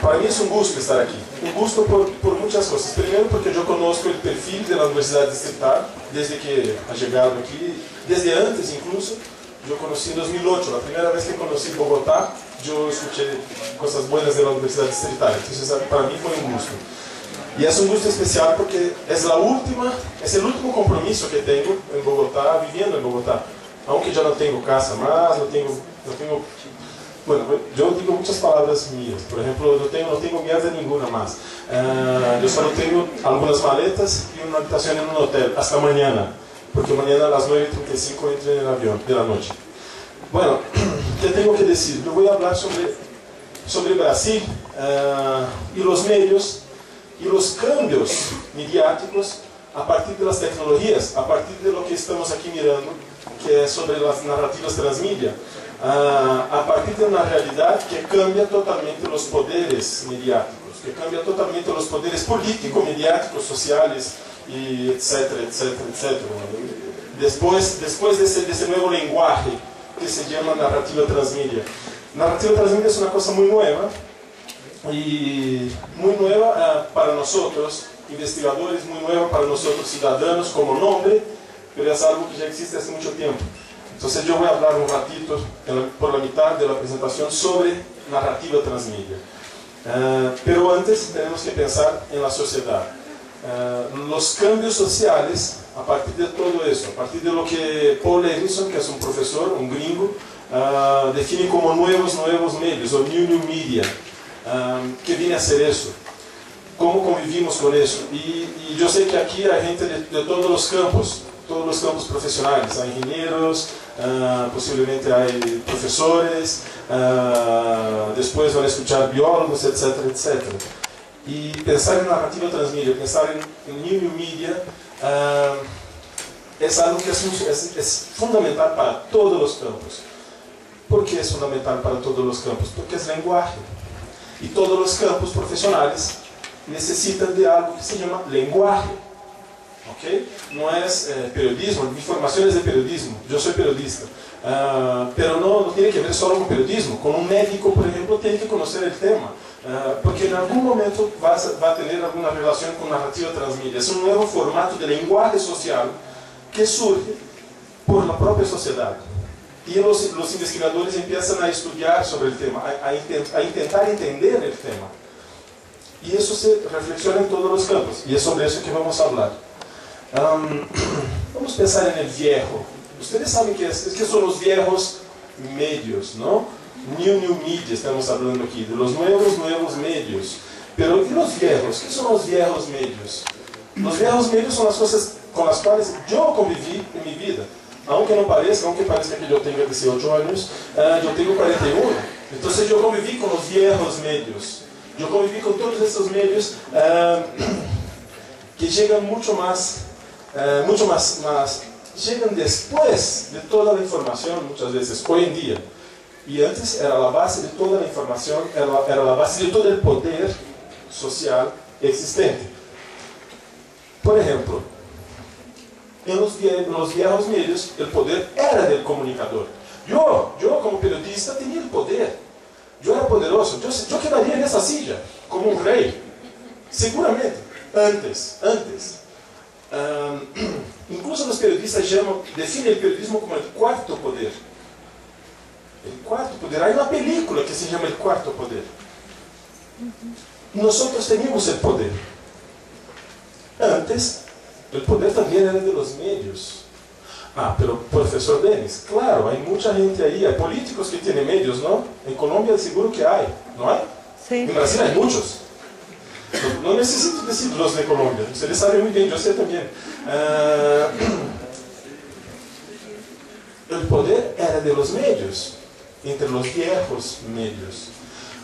para mí es un gusto estar aquí. Un gusto por muchas cosas. Primero porque yo conozco el perfil de la Universidad Distrital desde que ha llegado aquí, desde antes incluso. Yo conocí en 2008, la primera vez que conocí Bogotá, yo escuché cosas buenas de la Universidad Distrital. Entonces para mí fue un gusto. Y es un gusto especial porque es el último compromiso que tengo en Bogotá, viviendo en Bogotá. Aunque ya no tengo casa más, bueno, yo digo muchas palabras mías. Por ejemplo, no tengo mierda ninguna más. Yo solo tengo algunas maletas y una habitación en un hotel hasta mañana, porque mañana a las 9:35 entro en el avión de la noche. Bueno, ¿qué tengo que decir? Yo voy a hablar sobre Brasil y los medios y los cambios mediáticos a partir de las tecnologías, a partir de lo que estamos aquí mirando, que es sobre las narrativas transmedia, a partir de una realidad que cambia totalmente los poderes mediáticos, que cambia totalmente los poderes políticos, mediáticos, sociales, y etcétera, etcétera, etcétera. Después de ese nuevo lenguaje que se llama narrativa transmedia. Narrativa transmedia es una cosa muy nueva, y muy nueva para nosotros, investigadores, muy nueva para nosotros, ciudadanos, como nombre, pero es algo que ya existe hace mucho tiempo. Entonces yo voy a hablar un ratito, por la mitad de la presentación, sobre narrativa transmedia. Pero antes tenemos que pensar en la sociedad. Los cambios sociales, a partir de todo eso, a partir de lo que Paul Levinson, que es un profesor, un gringo, define como nuevos medios, o new media. ¿Qué viene a ser eso? ¿Cómo convivimos con eso? Y yo sé que aquí hay gente de todos los campos profesionales, hay ingenieros, posiblemente hay profesores, después van a escuchar biólogos, etcétera, etcétera. Y pensar en narrativa transmedia, pensar en new media, es algo que es fundamental para todos los campos. ¿Por qué es fundamental para todos los campos? Porque es lenguaje. Y todos los campos profesionales necesitan de algo que se llama lenguaje. ¿Okay? No es periodismo, mi formación es de periodismo, yo soy periodista. Pero no tiene que ver solo con periodismo. Con un médico, por ejemplo, tiene que conocer el tema. Porque en algún momento va a tener alguna relación con narrativa transmedia. Es un nuevo formato de lenguaje social que surge por la propia sociedad. Y los investigadores empiezan a estudiar sobre el tema, a intentar entender el tema. Y eso se reflexiona en todos los campos. Y es sobre eso que vamos a hablar. Vamos a pensar en el viejo. Ustedes saben que son los viejos medios, ¿no? New media, estamos hablando aquí, de los nuevos medios. Pero ¿y los viejos? ¿Qué son los viejos medios? Los viejos medios son las cosas con las cuales yo conviví en mi vida. Aunque parezca que yo tenga 18 años, yo tengo 41. Entonces yo conviví con los viejos medios. Yo conviví con todos estos medios que llegan mucho más, llegan después de toda la información muchas veces, hoy en día. Y antes era la base de toda la información, era la base de todo el poder social existente. Por ejemplo, en los viejos medios, el poder era del comunicador. Yo como periodista tenía el poder. Yo era poderoso. Yo quedaría en esa silla como un rey. Seguramente. Antes. Incluso los periodistas definen el periodismo como el cuarto poder. El cuarto poder. Hay una película que se llama El Cuarto Poder. Nosotros teníamos el poder. Antes, el poder también era de los medios. Pero profesor Denis, claro, hay mucha gente ahí, hay políticos que tienen medios, ¿no? En Colombia seguro que hay, ¿no hay? Sí. En Brasil hay muchos. No necesito decir los de Colombia, ustedes saben muy bien, yo sé también. El poder era de los medios, entre los viejos medios.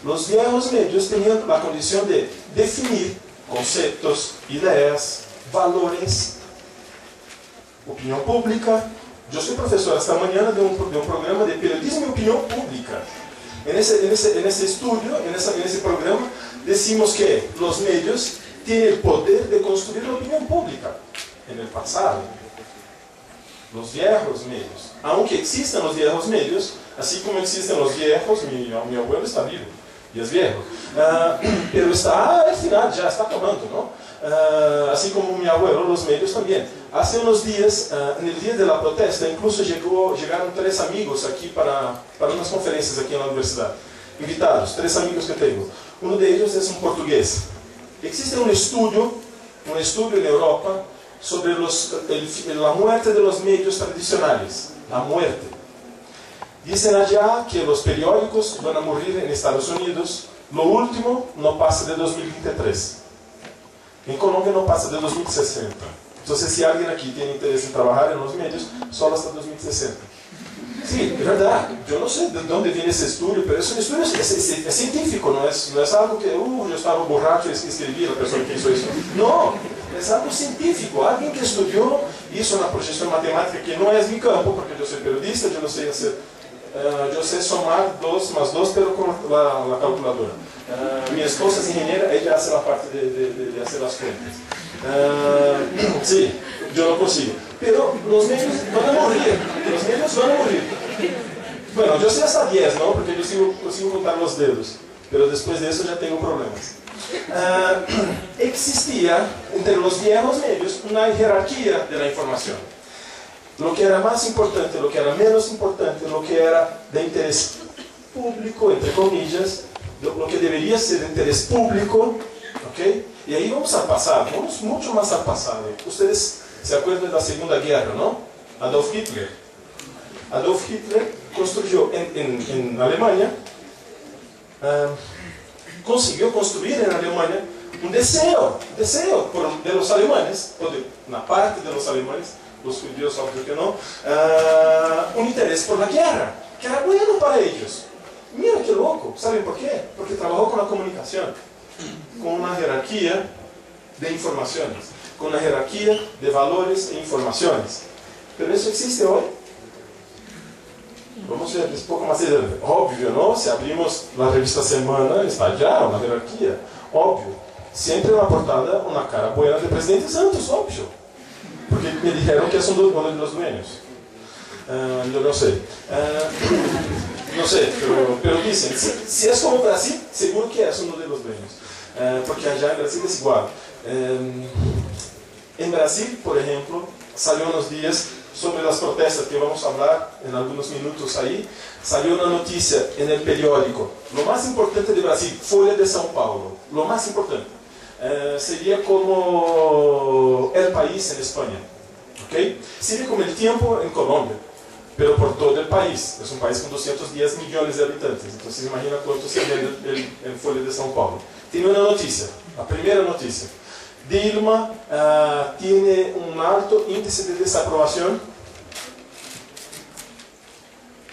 Los viejos medios tenían la condición de definir conceptos, ideas, valores, opinión pública. Yo soy profesor esta mañana de un programa de periodismo y opinión pública. En ese estudio, en ese programa, decimos que los medios tienen el poder de construir la opinión pública. En el pasado, los viejos medios, aunque existan los viejos medios, así como existen los viejos, mi abuelo está vivo, y es viejo. Pero está al final, ya está acabando, ¿no? Así como mi abuelo, los medios también. Hace unos días, en el día de la protesta, incluso llegaron 3 amigos aquí para unas conferencias aquí en la universidad. Invitados, 3 amigos que tengo. Uno de ellos es un portugués. Existe un estudio en Europa sobre la muerte de los medios tradicionales. La muerte. Dicen allá que los periódicos van a morir en Estados Unidos. Lo último no pasa de 2023. En Colombia no pasa de 2060. Entonces, si alguien aquí tiene interés en trabajar en los medios, solo hasta 2060. Sí, es verdad. Yo no sé de dónde viene ese estudio, pero es un estudio es científico, no es algo que yo estaba borracho y escribí la persona que hizo eso. No, es algo científico. Alguien que estudió, hizo una proyección matemática que no es mi campo, porque yo soy periodista, yo no sé hacer. Yo sé sumar 2 más 2, pero con la calculadora. Mi esposa es ingeniera, ella hace la parte de hacer las cuentas. Sí, yo no consigo. Pero los medios van a morir. Los medios van a morir. Bueno, yo sé hasta 10, ¿no? Porque yo consigo contar los dedos. Pero después de eso ya tengo problemas. Existía entre los viejos medios una jerarquía de la información. Lo que era más importante, lo que era menos importante, lo que era de interés público, entre comillas, lo que debería ser de interés público, ¿ok? Y ahí vamos al pasado, vamos mucho más al pasado. Ustedes se acuerdan de la Segunda Guerra, ¿no? Adolf Hitler. Adolf Hitler construyó en Alemania, consiguió construir en Alemania un deseo de los alemanes, o de una parte de los alemanes, los judíos obvio que no, un interés por la guerra, que era bueno para ellos. Mira qué loco, ¿saben por qué? Porque trabajó con la comunicación, con una jerarquía de informaciones, con una jerarquía de valores e informaciones. Pero eso existe hoy. Vamos a ver un poco más obvio, ¿no? Si abrimos la revista Semana, está allá una jerarquía, obvio. Siempre en la portada una cara buena del presidente Santos, obvio. Porque me dijeron que es uno de los dueños. Yo no sé. No sé, pero dicen, si es como Brasil, seguro que es uno de los dueños. Porque allá en Brasil es igual. En Brasil, por ejemplo, salió unos días sobre las protestas que vamos a hablar en algunos minutos ahí. Salió una noticia en el periódico. Lo más importante de Brasil, Folha de São Paulo. Lo más importante. Sería como El País en España, ¿okay? Sería como El Tiempo en Colombia, pero por todo el país. Es un país con 210 millones de habitantes, entonces imagina cuánto se vende el Folha de São Paulo. Tiene una noticia, la primera noticia. Dilma tiene un alto índice de desaprobación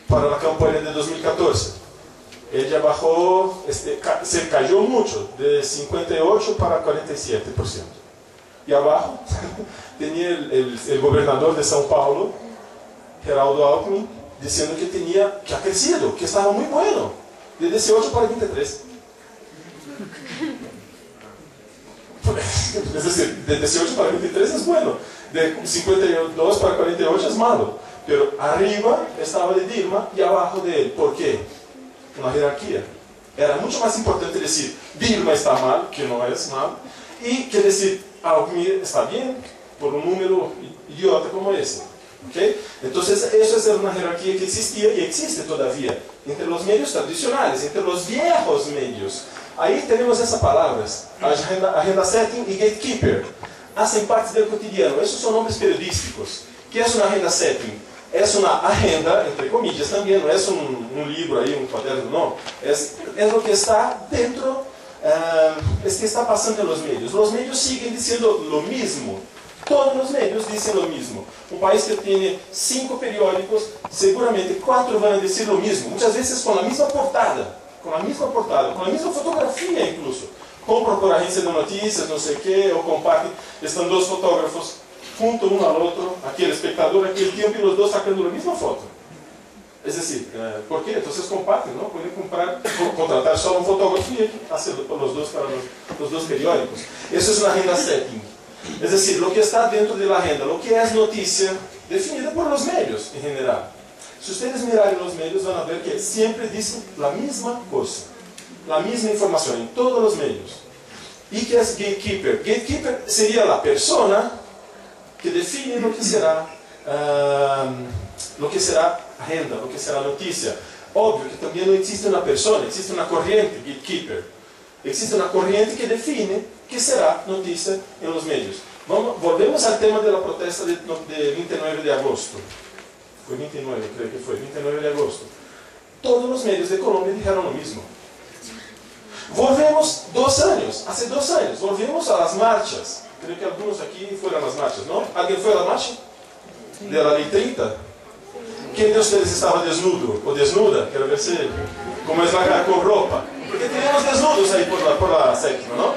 para la campaña de 2014. Ella bajó, se cayó mucho, de 58 para 47%. Y abajo tenía el gobernador de São Paulo, Geraldo Alckmin, diciendo que ha crecido, que estaba muy bueno, de 18 para 23. Es decir, de 18 para 23 es bueno, de 52 para 48 es malo, pero arriba estaba de Dilma y abajo de él. ¿Por qué? Una jerarquía. Era mucho más importante decir Dilma está mal, que no es mal, y que decir Alckmin está bien, por un número idiota como ese. ¿Okay? Entonces eso es una jerarquía que existía y existe todavía entre los medios tradicionales, entre los viejos medios. Ahí tenemos esas palabras, agenda setting y gatekeeper. Hacen parte del cotidiano, esos son nombres periodísticos. ¿Qué es una agenda setting? Es una agenda, entre comillas también, no es un libro ahí, un cuaderno, no. Es lo que está dentro, es que está pasando en los medios. Los medios siguen diciendo lo mismo. Todos los medios dicen lo mismo. Un país que tiene 5 periódicos, seguramente 4 van a decir lo mismo. Muchas veces con la misma portada, con la misma fotografía incluso. Compran por agencia de noticias, no sé qué, o comparten. Están 2 fotógrafos junto uno al otro, aquí el espectador, aquí el tiempo, y los 2 sacando la misma foto. Es decir, ¿por qué? Entonces comparten, ¿no? Pueden contratar solo un fotógrafo y hacer los 2 para los 2 periódicos. Eso es una agenda setting. Es decir, lo que está dentro de la agenda, lo que es noticia, definida por los medios en general. Si ustedes miran los medios van a ver que siempre dicen la misma cosa. la misma información en todos los medios. ¿Y qué es gatekeeper? Gatekeeper sería la persona que define lo que será agenda, lo que será noticia. Obvio que también no existe una persona, existe una corriente, gatekeeper. Existe una corriente que define qué será noticia en los medios. Volvemos al tema de la protesta de 29 de agosto. Fue 29, creo que fue, 29 de agosto. Todos los medios de Colombia dijeron lo mismo. Volvemos 2 años, hace 2 años, volvemos a las marchas. Creo que algunos aquí fueron a las marchas, ¿no? ¿Alguien fue a la marcha? De la ley 30. ¿Quién de ustedes estaba desnudo o desnuda? Quiero ver si, como es la con ropa. Porque teníamos desnudos ahí por la séptima, ¿no?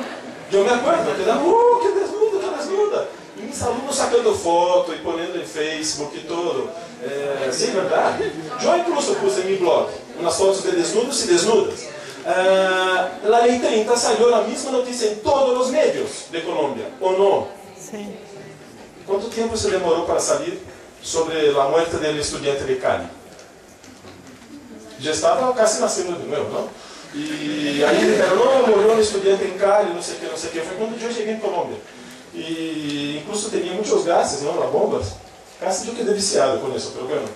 Yo me acuerdo que daban, qué desnudo, qué desnuda. Y mis alumnos sacando foto y poniendo en Facebook y todo. Sí, ¿verdad? Yo incluso puse en mi blog unas fotos de desnudos y desnudas. La ley 30 salió la misma noticia en todos los medios de Colombia, ¿o no? Sí. ¿Cuánto tiempo se demoró para salir sobre la muerte del estudiante de Cali? Ya estaba casi naciendo de nuevo, ¿no? Y ahí dijeron, no, murió un estudiante en Cali, no sé qué. Fue cuando yo llegué en Colombia. Y incluso tenía muchos gases, ¿no? Las bombas. Casi yo quedé viciado con eso, pero bueno.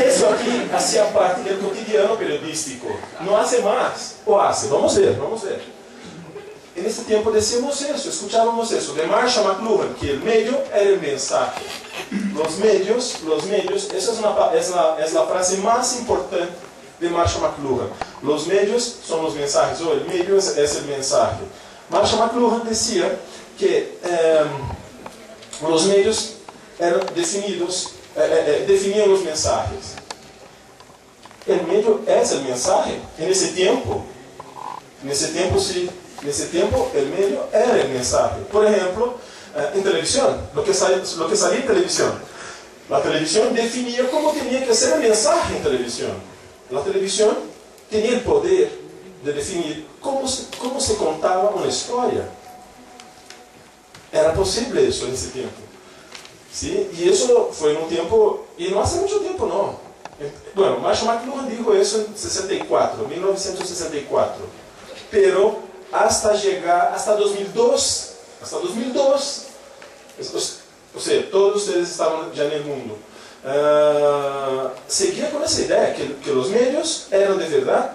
Eso aquí hacía parte del cotidiano periodístico. No hace más. ¿O hace? Vamos a ver, vamos a ver. En este tiempo decíamos eso, escuchábamos eso, de Marshall McLuhan, que el medio era el mensaje. Los medios, esa es la frase más importante de Marshall McLuhan. Los medios son los mensajes, o el medio es el mensaje. Marshall McLuhan decía que los medios eran definían los mensajes. El medio es el mensaje. En ese tiempo sí. En ese tiempo el medio era el mensaje. Por ejemplo, en televisión, lo que salía en televisión. La televisión definía cómo tenía que ser el mensaje en televisión. La televisión tenía el poder de definir cómo se contaba una historia. Era posible eso en ese tiempo. ¿Sí? Y eso fue en un tiempo, y no hace mucho tiempo, no. Bueno, Marshall McLuhan dijo eso en 1964. Pero hasta 2002, o sea, todos ustedes estaban ya en el mundo. Seguía con esa idea que los medios eran de verdad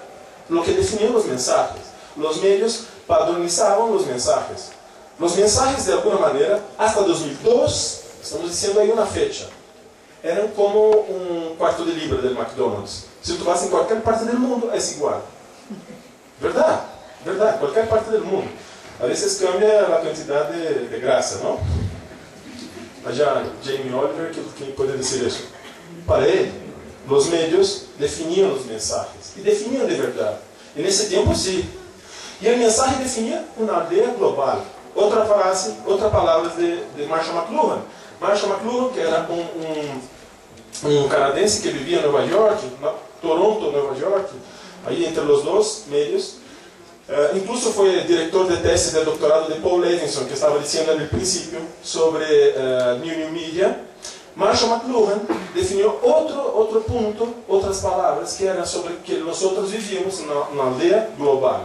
lo que definían los mensajes. Los medios padronizaban los mensajes. Los mensajes, de alguna manera, hasta 2002, estamos diciendo ahí una fecha, eran como un cuarto de libra del McDonald's. Si tú vas en cualquier parte del mundo, es igual. ¿Verdad? ¿Verdad? Cualquier parte del mundo. A veces cambia la cantidad de grasa, ¿no? Allá Jamie Oliver, ¿quién puede decir eso? Para él, los medios definían los mensajes. Y definían de verdad. En ese tiempo sí. Y el mensaje definía una aldea global. Otra frase, otra palabra de Marshall McLuhan. Marshall McLuhan, que era un canadiense que vivía en Nueva York, Toronto, Nueva York, ahí entre los dos medios. Incluso fue director de tesis de doctorado de Paul Levinson, que estaba diciendo en el principio sobre New Media. Marshall McLuhan definió otro punto, otras palabras que eran sobre que nosotros vivíamos en una aldea global.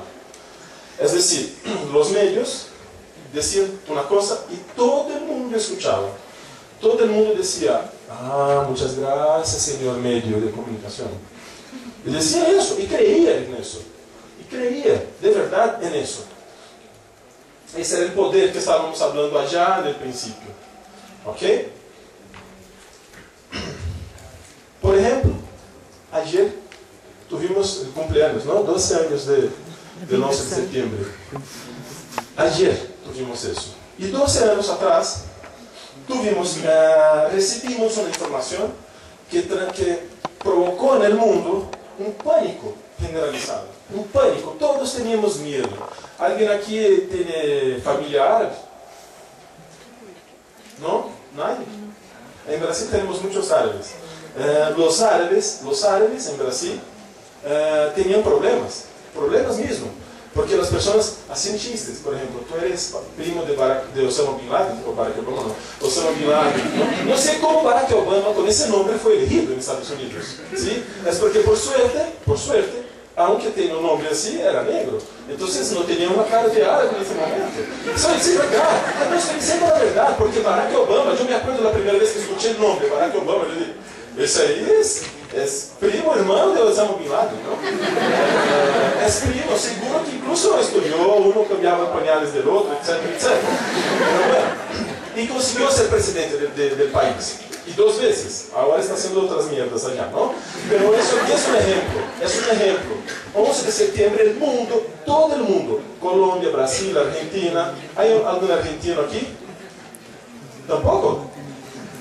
Es decir, los medios decían una cosa y todo el mundo escuchaba. Todo el mundo decía, muchas gracias, señor medio de comunicación. Y decía eso, y creía en eso. Y creía de verdad en eso. Ese era el poder que estábamos hablando allá en el principio. ¿Ok? Por ejemplo, ayer tuvimos el cumpleaños, ¿no? 12 años del 11 de septiembre. Ayer tuvimos eso. Y 12 años atrás recibimos una información que provocó en el mundo un pánico generalizado. Un pánico. Todos teníamos miedo. ¿Alguien aquí tiene familia árabe? ¿No? ¿Nadie? En Brasil tenemos muchos árabes. Los árabes en Brasil tenían problemas mismo. Porque las personas hacían chistes. Por ejemplo, tú eres primo de Osama Bin Laden, o Barack Obama, no. Osama Bin Laden. No sé cómo Barack Obama con ese nombre fue elegido en Estados Unidos. ¿Sí? Es porque por suerte, aunque tenía un nombre así, era negro. Entonces no tenía una cara de árabe en ese momento. Eso es verdad. No estoy diciendo la verdad, porque Barack Obama, yo me acuerdo la primera vez que escuché el nombre, Barack Obama, yo dije, ese ahí es primo, hermano de Osama Bin Laden, ¿no? Es primo, seguro que incluso estudió, uno cambiaba pañales del otro, etc, etc. Pero bueno, y consiguió ser presidente del país. Y 2 veces. Ahora está haciendo otras mierdas allá, ¿no? Pero eso es un ejemplo. Es un ejemplo. 11 de septiembre, el mundo, todo el mundo, Colombia, Brasil, Argentina. ¿Hay algún argentino aquí? Tampoco.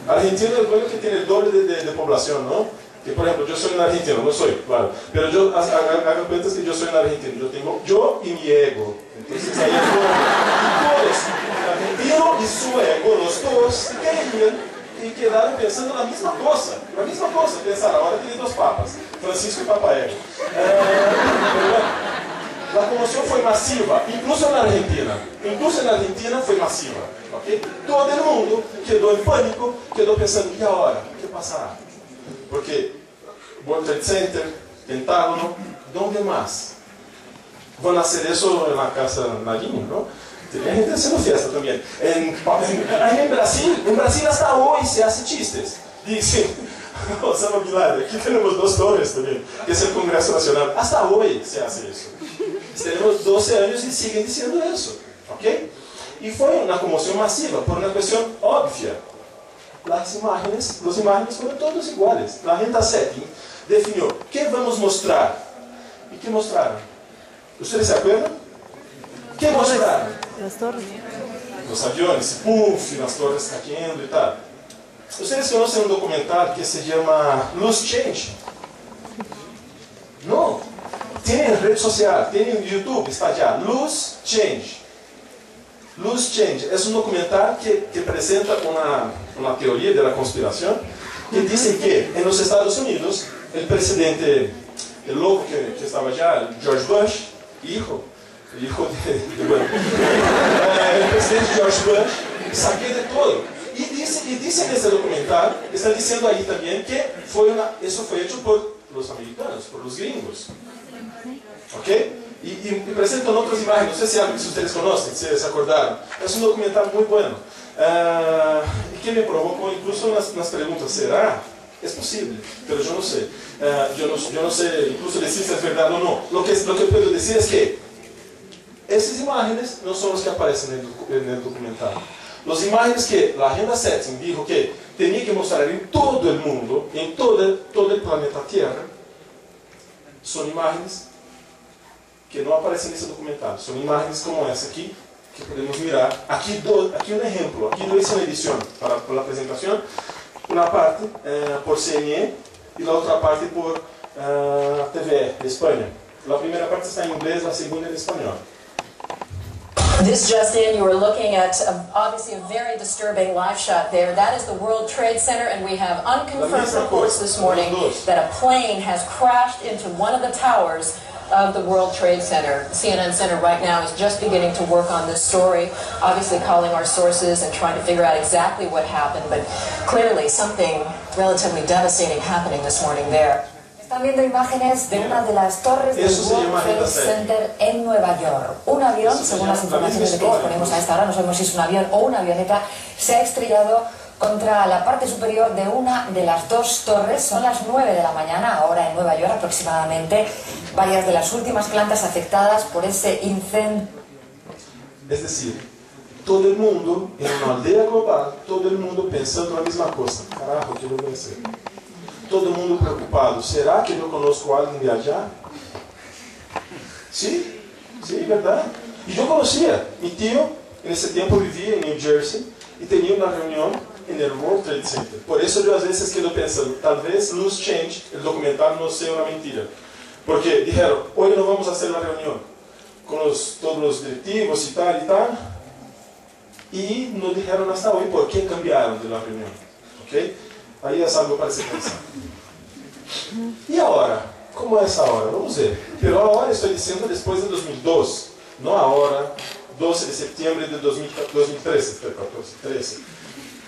Argentina es el pueblo que tiene el doble de población, ¿no? Que por ejemplo, yo soy un argentino, no soy, claro. Pero yo hago cuentas que yo soy un argentino. Yo tengo yo y mi ego. Entonces ahí todos, el argentino y su ego, los dos, querían y quedaron pensando la misma cosa, pensaron, ahora tiene 2 papas, Francisco y Papa Ego. Pero bueno, la conmoción fue masiva, incluso en Argentina fue masiva, ¿okay? Todo el mundo quedó en pánico, quedó pensando, ¿y ahora? ¿Qué pasará? Porque World Trade Center, Pentágono, ¿dónde más? Van a hacer eso en la casa Nariño, ¿no? Tenía gente haciendo fiesta también. En Brasil hasta hoy se hace chistes. Dicen, Osama Bin Laden, aquí tenemos 2 torres también, que es el Congreso Nacional. Hasta hoy se hace eso. Tenemos 12 años y siguen diciendo eso. ¿Ok? Y fue una conmoción masiva por una cuestión obvia. Los imágenes fueron todos iguales. La agenda setting definió qué vamos a mostrar. ¿Y qué mostraron? ¿Ustedes se acuerdan? ¿Qué mostraron? Las torres. Los aviones, puff, y las torres cayendo y tal. Ustedes conocen un documental que se llama Loose Change. No. Tienen red social, tienen YouTube, está allá. Loose Change. Loose Change es un documental que presenta una teoría de la conspiración que dice que en los Estados Unidos el presidente, el loco que estaba allá, George Bush, hijo el presidente George Bush sabía de todo. Y dice en ese documental, está diciendo ahí también que eso fue hecho por los americanos, por los gringos. ¿Ok? Y presentan otras imágenes, no sé si ustedes conocen, si se acordaron. Es un documental muy bueno. Y que me provocó incluso unas preguntas. ¿Será? Es posible, pero yo no sé. Yo no sé incluso decir si es verdad o no. Lo que puedo decir es que esas imágenes no son las que aparecen en el documental. Las imágenes que la agenda setting dijo que tenía que mostrar en todo el mundo, en todo el planeta Tierra, son imágenes que no aparecen en ese documental. Son imágenes como esa aquí, que podemos mirar. Aquí un ejemplo, aquí lo hice una edición para la presentación. Una parte por CNN y la otra parte por TVE de España. La primera parte está en inglés, la segunda en español. This just in, you were looking at obviously a very disturbing live shot there. That is the World Trade Center, and we have unconfirmed reports this morning that a plane has crashed into one of the towers of the World Trade Center. CNN Center right now is just beginning to work on this story, obviously calling our sources and trying to figure out exactly what happened, but clearly something relatively devastating happening this morning there. Están viendo imágenes de una de las torres del World Trade Center en Nueva York. Un avión, según las informaciones de que disponemos a esta hora, no sabemos si es un avión o una avioneta, se ha estrellado contra la parte superior de una de las 2 torres. Son las 9 de la mañana, ahora en Nueva York aproximadamente. Varias de las últimas plantas afectadas por ese incendio. Es decir, todo el mundo, en una aldea global, todo el mundo pensando la misma cosa. Carajo, ¿qué voy a hacer? Todo el mundo preocupado. ¿Será que yo conozco a alguien de allá? Sí, verdad. Y yo conocía. Mi tío en ese tiempo vivía en New Jersey y tenía una reunión en el World Trade Center. Por eso yo a veces quedo pensando, tal vez Loose Change, el documental, no sea una mentira. Porque dijeron, hoy no vamos a hacer la reunión con todos los directivos y tal. Y no dijeron hasta hoy por qué cambiaron de la reunión. ¿Okay? Ahí es algo para se pensar. ¿Y ahora? ¿Cómo es ahora? Vamos a ver. Pero ahora estoy diciendo después de 2002. No ahora, 12 de septiembre de 2013.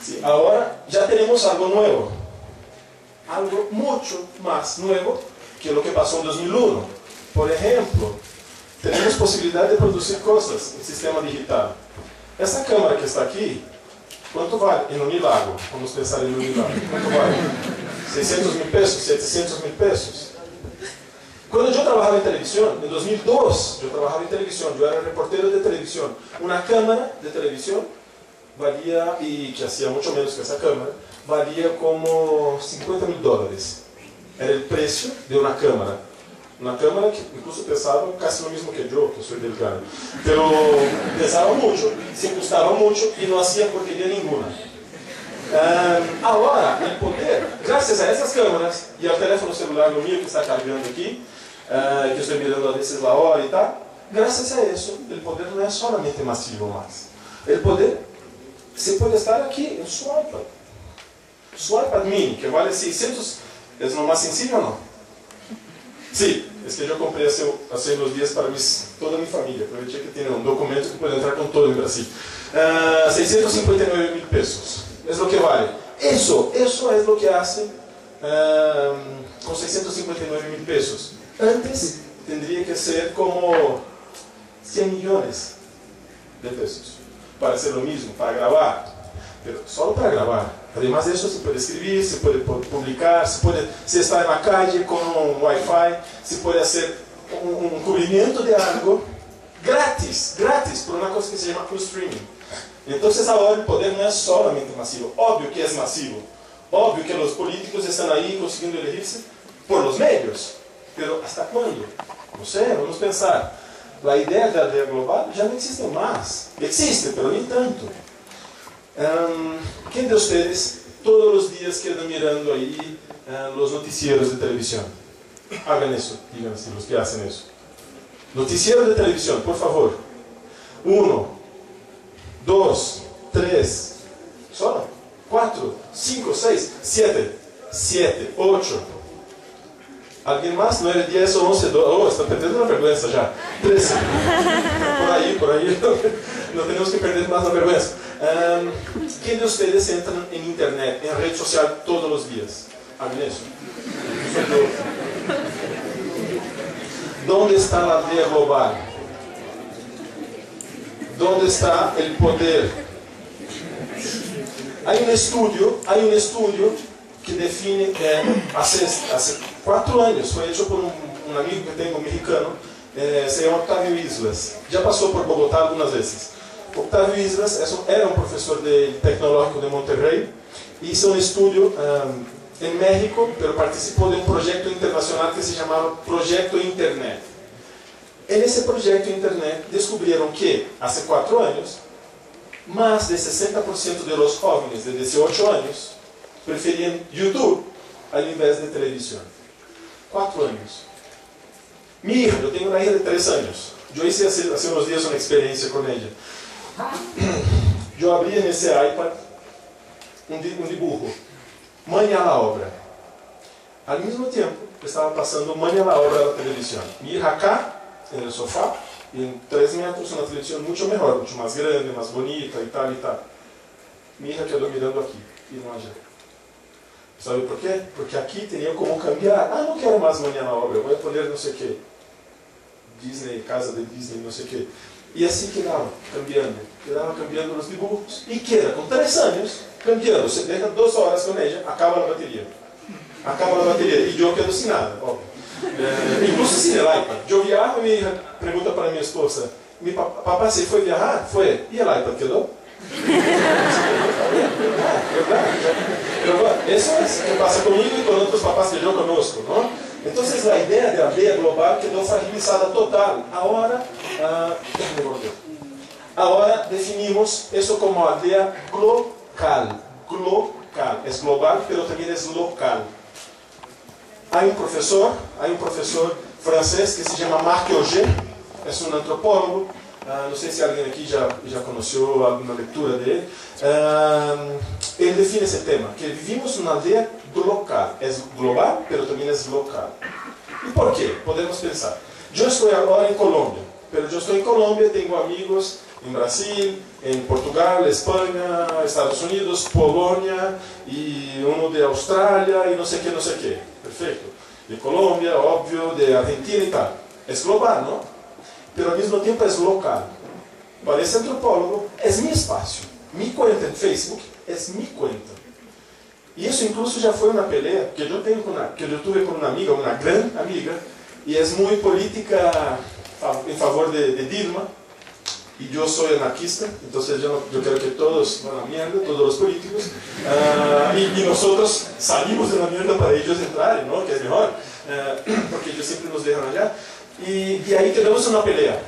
Sí, ahora ya tenemos algo nuevo. Algo mucho más nuevo que lo que pasó en 2001. Por ejemplo, tenemos posibilidad de producir cosas en sistema digital. Essa câmera que está aqui, quanto vale em Unilago? Vamos pensar em Unilago. Quanto vale? 600 mil pesos? 700 mil pesos? Quando eu trabalhava em televisão, em 2002, eu trabalhava em televisão, eu era reportero de televisão. Uma câmera de televisão valia, e que hacía muito menos que essa câmera, valia como $50 mil. Era o preço de uma câmera. Uma câmera que incluso pesava quase o mesmo que eu sou delgado. Pero pesava muito, se custava muito e não hacía porqueria nenhuma. Agora, o poder, graças a essas câmeras e ao telefone celular no meu que está carregando aqui, que eu estou mirando a vezes a hora e tal, graças a isso, o poder não é solamente massivo mais. O poder, você pode estar aqui em seu iPad. Seu iPad mini, que vale 600, é o mais sencillo ou não? Sim, esse que eu comprei hace uns dias para toda a minha família. Aproveitei que tem um documento que pode entrar com todo o Brasil. 659 mil pesos. É o que vale. Isso é o que hace com 659 mil pesos. Antes, tendría que ser como 100 millones de pesos para hacer lo mismo, para grabar. Pero solo para grabar. Además de eso, se puede escribir, se puede publicar, se está en la calle con un Wi-Fi, se puede hacer un cubrimiento de algo gratis, por una cosa que se llama Full Streaming. Entonces ahora el poder no es solamente masivo, obvio que es masivo, obvio que los políticos están ahí consiguiendo elegirse por los medios, pero ¿hasta cuándo? No sé, vamos a pensar. La idea de aldea global ya no existe más, existe, pero ni tanto. ¿Quién de ustedes todos los días queda mirando ahí los noticieros de televisión? Hagan eso, digan así, los que hacen eso. Noticieros de televisión, por favor. 1, 2, 3, solo 4, 5, 6, 7, 8. ¿Alguien más? 9, 10, 11, 12. Oh, está perdiendo la vergüenza ya. 13. Por ahí. No tenemos que perder más la vergüenza. ¿Quién de ustedes entran en internet, en red social todos los días? Hagan eso. ¿Dónde está la aldea global? ¿Dónde está el poder? Hay un estudio que define, hace 4 años, fue hecho por un amigo que tengo mexicano, se llama Octavio Islas. Ya pasó por Bogotá algunas veces. Octavio Islas era un profesor del Tecnológico de Monterrey, hizo un estudio en México, pero participó de un proyecto internacional que se llamaba Proyecto Internet. En ese proyecto Internet descubrieron que hace 4 años, más del 60% de los jóvenes de 18 años preferían YouTube al invés de televisión. 4 años. Mi hija, yo tengo una hija de 3 años. Yo hice hace unos días una experiencia con ella. Yo abrí en ese iPad un dibujo, Maña a la obra. Al mismo tiempo, estaba pasando Maña a la obra de la televisión. Mi hija acá, en el sofá, y en 3 metros una televisión mucho mejor, mucho más grande, más bonita y tal y tal. Mi hija quedó mirando aquí y no allá. ¿Sabe por qué? Porque aquí tenía como cambiar. No quiero más Maña a la obra, voy a poner no sé qué. Disney, casa de Disney, no sé qué. Y así quedaba cambiando los dibujos. Y queda con 3 años cambiando. Se deja 2 horas con ella, acaba la batería. Y yo quedo sin nada, obvio. Incluso sin el iPad. Yo viajo y mi hija pregunta para mi esposa: mi papá se fue a viajar? Fue. ¿Y el iPad quedó? Pero eso es lo que pasa conmigo y con otros papás que yo conozco, ¿no? Entonces la idea de aldea global quedó fragilizada total. Ahora definimos eso como aldea local. Es global, pero también es local. Hay un profesor francés que se llama Marc Augé, es un antropólogo. No sé si alguien aquí ya conoció alguna lectura de él. Él define ese tema, que vivimos en una aldea local. Es global, pero también es local. ¿Y por qué? Podemos pensar. Yo estoy ahora en Colombia, pero yo estoy en Colombia, tengo amigos en Brasil, en Portugal, España, Estados Unidos, Polonia, y uno de Australia, y no sé qué. Perfecto. De Colombia, obvio, de Argentina y tal. Es global, ¿no? Pero al mismo tiempo es local. Para ese antropólogo, es mi espacio. Mi cuenta en Facebook es mi cuenta. Y eso incluso ya fue una pelea que yo tuve con una amiga, una gran amiga, y es muy política en favor de Dilma. Y yo soy anarquista, entonces yo creo que todos van a la mierda, todos los políticos, y nosotros salimos de la mierda para ellos entrar, ¿no? Que es mejor, porque ellos siempre nos dejan allá. Y ahí tenemos una pelea,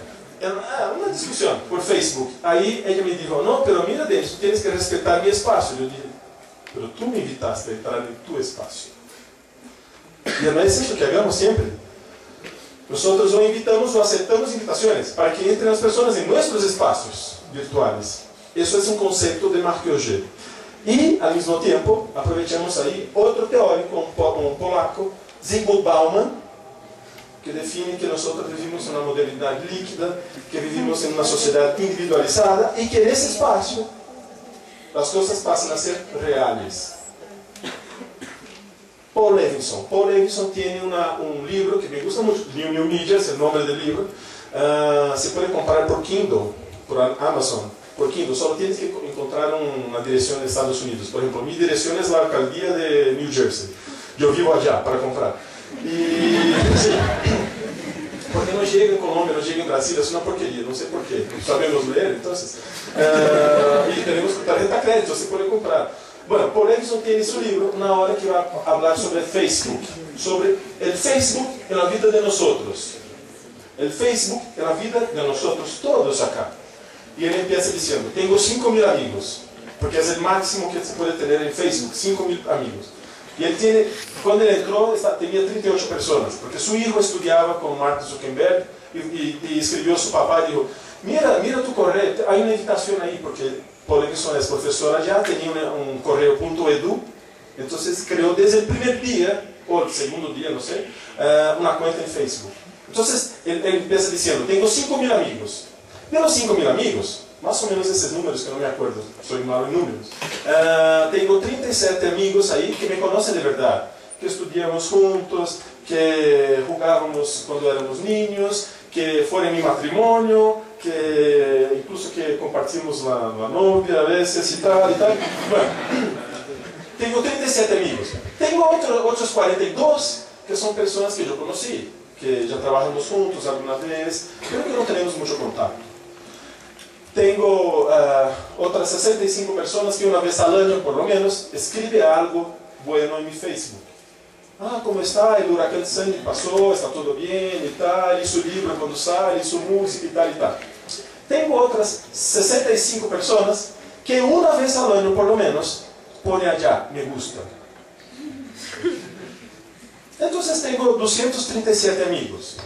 una discusión por Facebook. Ahí ella me dijo, no, pero mira, Denis, tú tienes que respetar mi espacio. Yo dije, pero tú me invitaste a entrar en tu espacio. Y no es eso que hagamos siempre. Nosotros o invitamos o aceptamos invitaciones para que entren las personas en nuestros espacios virtuales. Eso es un concepto de Marc Augé. Y al mismo tiempo aprovechamos ahí otro teórico, un polaco, Zygmunt Bauman, que define que nosotros vivimos en una modernidad líquida, que vivimos en una sociedad individualizada y que en ese espacio las cosas pasan a ser reales. Paul Levinson tiene un libro que me gusta mucho, New Media es el nombre del libro. Se puede comprar por Kindle, por Amazon, por Kindle. Solo tienes que encontrar una dirección de Estados Unidos. Por ejemplo, mi dirección es la alcaldía de New Jersey. Yo vivo allá para comprar. Y sí, porque no llega en Colombia, no llega en Brasil, es una porquería, no sé por qué. No sabemos leer, entonces. Y tenemos tarjeta crédito, se puede comprar. Bueno, Paul Levinson tiene su libro, una hora que va a hablar sobre Facebook, sobre el Facebook en la vida de nosotros. El Facebook en la vida de nosotros todos acá. Y él empieza diciendo, tengo 5.000 amigos, porque es el máximo que se puede tener en Facebook, 5.000 amigos. Y él tiene, cuando él entró, tenía 38 personas, porque su hijo estudiaba con Mark Zuckerberg y escribió a su papá y dijo, mira tu correo, hay una invitación ahí, porque Paul Levinson es profesora ya, tenía un correo .edu, entonces creó desde el primer día, o el segundo día, no sé, una cuenta en Facebook. Entonces él empieza diciendo, tengo 5.000 amigos. De los 5.000 amigos, más o menos esos números que no me acuerdo, soy malo en números, tengo 37 amigos ahí que me conocen de verdad, que estudiamos juntos, que jugábamos cuando éramos niños, que fueron en mi matrimonio, que incluso que compartimos la novia a veces y tal y tal. Bueno, tengo 37 amigos. Tengo otros 42 que son personas que yo conocí, que ya trabajamos juntos alguna vez, pero que no tenemos mucho contacto. Tengo otras 65 personas que una vez al año, por lo menos, escribe algo bueno en mi Facebook. ¿Cómo está? El huracán Sandy pasó, está todo bien y tal, y su libro cuando sale, y su música y tal y tal. Tengo otras 65 personas que una vez al año, por lo menos, pone allá, me gusta. Entonces tengo 237 amigos,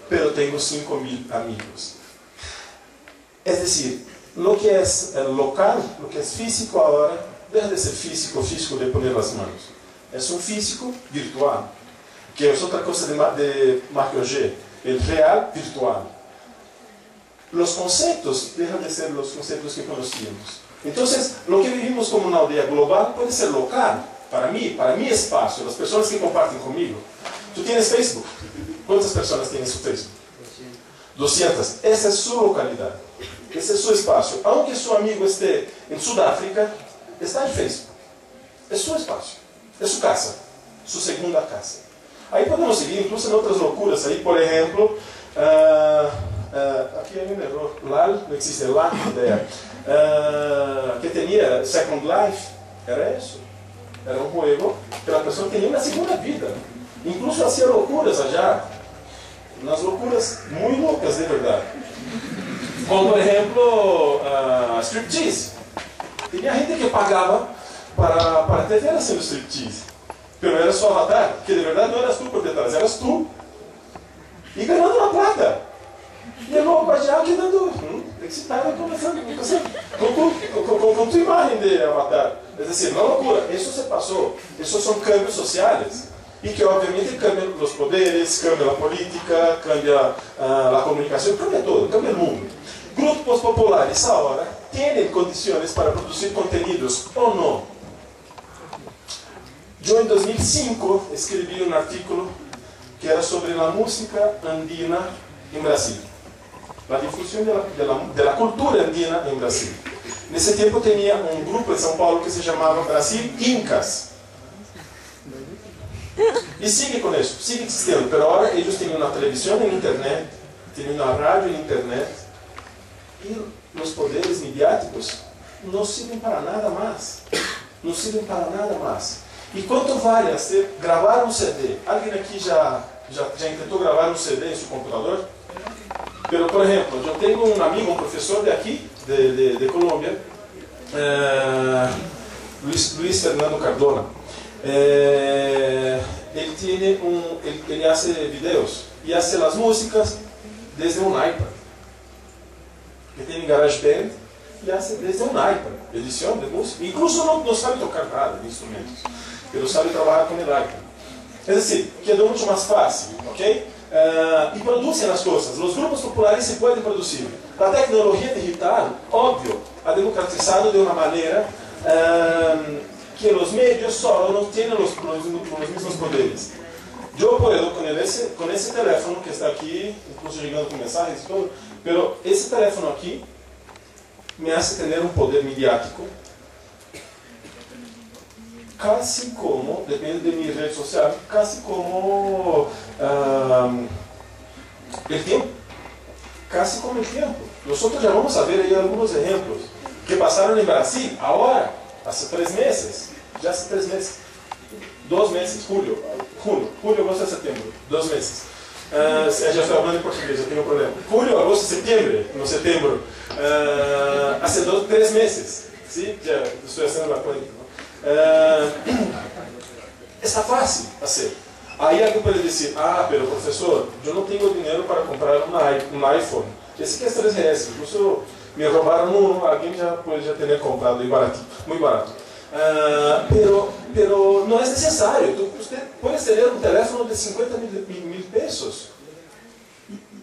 pero tengo 5.000 amigos. Es decir, lo que es local, lo que es físico ahora, deja de ser físico de poner las manos. Es un físico virtual, que es otra cosa de Marc Augé, el real virtual. Los conceptos dejan de ser los conceptos que conocíamos. Entonces, lo que vivimos como una aldea global puede ser local, para mi espacio, las personas que comparten conmigo. Tú tienes Facebook. ¿Cuántas personas tienen su Facebook? 200. Esa es su localidad. Ese es su espacio. Aunque su amigo esté en Sudáfrica, está en Facebook. Es su espacio. Es su casa. Su segunda casa. Ahí podemos seguir incluso en otras locuras. Ahí, por ejemplo, aquí hay un error. LAL, no existe LAL, idea. Que tenía Second Life. Era eso. Era un juego que la persona tenía una segunda vida. Incluso hacía locuras allá. Unas locuras muy locas de verdad. Como por ejemplo, striptease. Tenía gente que pagaba para te ver haciendo striptease. Pero era su avatar, que de verdad no eras tú por detrás, eras tú. Y ganando una plata. Y el loco allá quedando excitado con tu imagen de avatar. Es decir, una locura. Eso se pasó. Esos son cambios sociales. Y que obviamente cambian los poderes, cambia la política, cambia la comunicación, cambia todo, cambia el mundo. Grupos populares ahora tienen condiciones para producir contenidos o no. Yo en 2005 escribí un artículo que era sobre a música andina em Brasil. A difusão da cultura andina em Brasil. Nesse tempo tinha um grupo em São Paulo que se chamava Brasil Incas. E sigue com isso, sigue existindo. Pero agora eles têm uma televisão e internet, têm uma rádio e internet. E os poderes midiáticos não servem para nada mais. Não servem para nada mais. E quanto vale gravar um CD? Alguém aqui já tentou gravar um CD em seu computador? Pero, por exemplo, eu tenho um amigo, um professor de aqui, de Colômbia, Luiz Fernando Cardona. Ele faz vídeos e faz as músicas desde um iPad. Ele tem GarageBand e faz desde um iPad, edição de música. Incluso não sabe tocar nada de instrumentos, ele sabe trabalhar com o iPad. É decir, quedou muito mais fácil, ok? E produzem as coisas. Os grupos populares se podem produzir. A tecnologia digital, óbvio, ha democratizado de uma maneira que os meios só não têm os mesmos poderes. Eu posso, com esse telefone que está aqui, incluso chegando com mensagens e tudo, mas esse telefone aqui me hace ter um poder midiático, quase como, depende de minha rede social, quase como o tempo. Quase como o tempo. Nós já vamos ver aí alguns exemplos que passaram em Brasil, agora, há 3 meses, já há 3 meses, 2 meses, julho, agosto e setembro, 2 meses. Já estou falando em português, eu tenho um problema. Julho, agosto, setembro, há 3 meses, sim? Já estou fazendo a conta. Está fácil fazer. Aí alguém pode dizer, pero professor, eu não tenho dinheiro para comprar um iPhone. Esse aqui é R$3, incluso me roubaram alguém já pode ter comprado muito barato. Pero não é necessário. Você pode ter um telefone de 50 mil pesos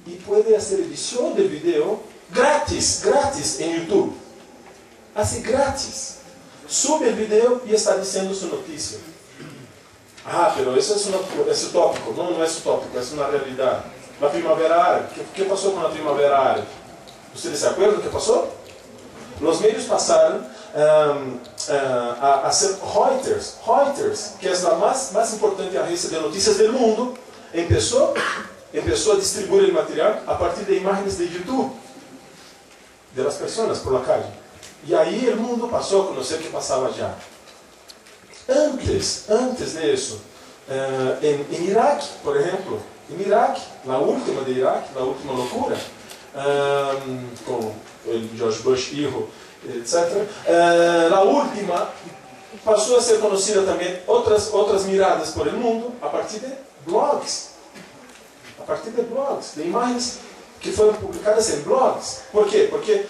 e pode fazer edição de vídeo grátis em YouTube. Assim, grátis. Sube o vídeo e está dizendo sua notícia. Pero isso é utópico. Não é utópico, é uma realidade. Na Primavera Árabe, o que passou com a Primavera Árabe? Vocês se acordam do que passou? Os meios passaram a ser Reuters, que é a mais importante agência de notícias do mundo, começou a distribuir o material a partir de imagens de YouTube das pessoas por la calle. E aí o mundo passou a conhecer o que passava já. Antes disso, em Iraque, por exemplo, na última de Iraque, na última loucura, com o George Bush, hijo, etc., na última, passou a ser conhecida também outras miradas por el mundo a partir de blogs. De imagens que foram publicadas em blogs. Por quê? Porque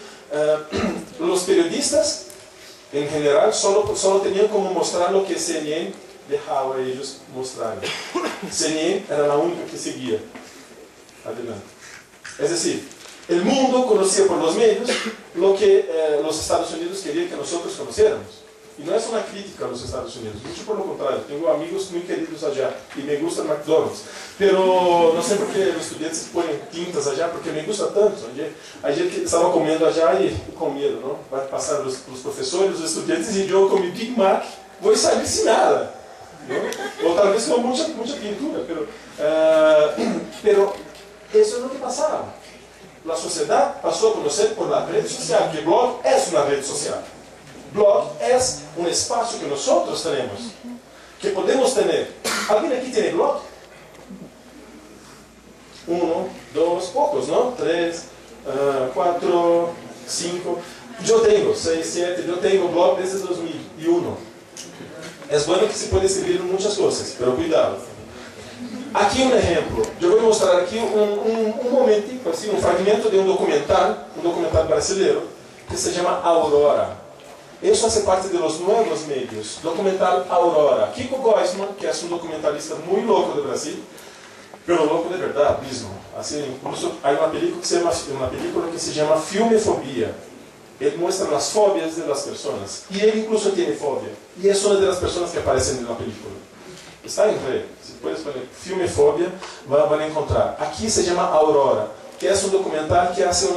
os periodistas, em geral, só tinham como mostrar o que CNN deixava eles mostrarem. CNN era a única que seguia adelante. É decir, o mundo conhecia por los meios o que os Estados Unidos queriam que nós conhecêramos. E não é só uma crítica aos Estados Unidos, muito por lo contrário. Tenho amigos muito queridos allá e me gusta McDonald's. Pero não sei porque os estudantes põem tintas allá, porque me gusta tanto. Ayer que estava comendo allá e com medo, não? Vai passar os professores, os estudantes e eu comi Big Mac, vou sair sem nada. Não? Ou talvez com muita pintura, pero isso é o que passava. A sociedade passou a conhecer por a rede social, que blog é uma rede social. Blog é um espaço que nós temos, que podemos ter. Alguém aqui tem blog? 1, 2, poucos, não? 3, 4, 5. Eu tenho 6, 7. Eu tenho blog desde 2001. É bom que se pode escrever muitas coisas, mas cuidado. Aqui um exemplo. Eu vou mostrar aqui um momentico, assim, um fragmento de um documentário brasileiro que se chama Aurora. Isso faz parte dos novos meios. Documentário Aurora. Kiko Goisman, que é um documentarista muito louco do Brasil, pero louco de verdade mesmo. Assim, incluso há uma película que se chama Filmefobia. Ele mostra as fóbias das pessoas. E ele incluso tem fobia. E é uma das pessoas que aparecem na película. Está en red. Si puedes poner Filmefobia, van a encontrar. Aquí se llama Aurora, que es un documental que hace un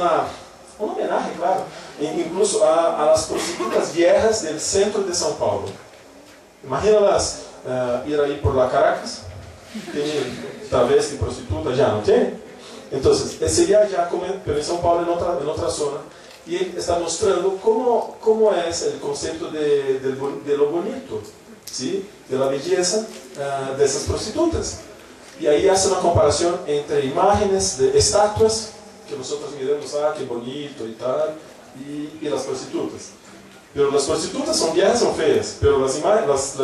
homenaje, claro, incluso a las prostitutas viejas del centro de São Paulo. Imagínalas ir ahí por la Caracas, tiene travesti, prostituta, ya no tiene. Entonces, sería ya como, pero en São Paulo en otra zona, y él está mostrando cómo es el concepto de lo bonito, ¿sí? De la belleza de esas prostitutas. Y ahí hace una comparación entre imágenes de estatuas, que nosotros miramos, qué bonito y tal, y las prostitutas. Pero las prostitutas son viejas, son feas, pero las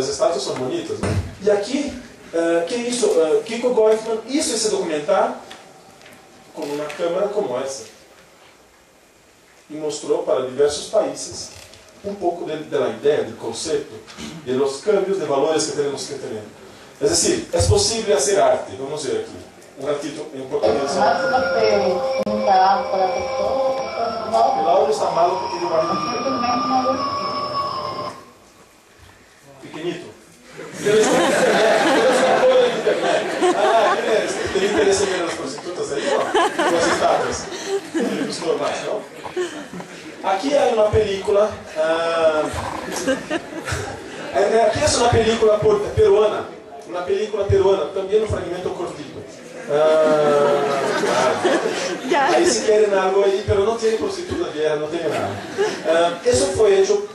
estatuas son bonitas, ¿no? Y aquí, ¿qué hizo? Kiko Goifman hizo ese documental con una cámara como esa. Y mostró para diversos países un poco de la idea, del concepto, de los cambios de valores que tenemos que tener. Es decir, es posible hacer arte. Vamos a ver aquí. Un ratito en portugués. El audio está malo porque tiene barulho pequeñito. Pero es una cosa de internet. ¿Te interesa ver las prostitutas ahí? No. Las estatuas. Le gustó más, ¿no? Aquí hay una película. Aquí es una película peruana. Una película peruana, también un fragmento cortito. Ahí si quieren algo ahí, pero no tiene prostituta vieja, no tiene nada. Eso fue hecho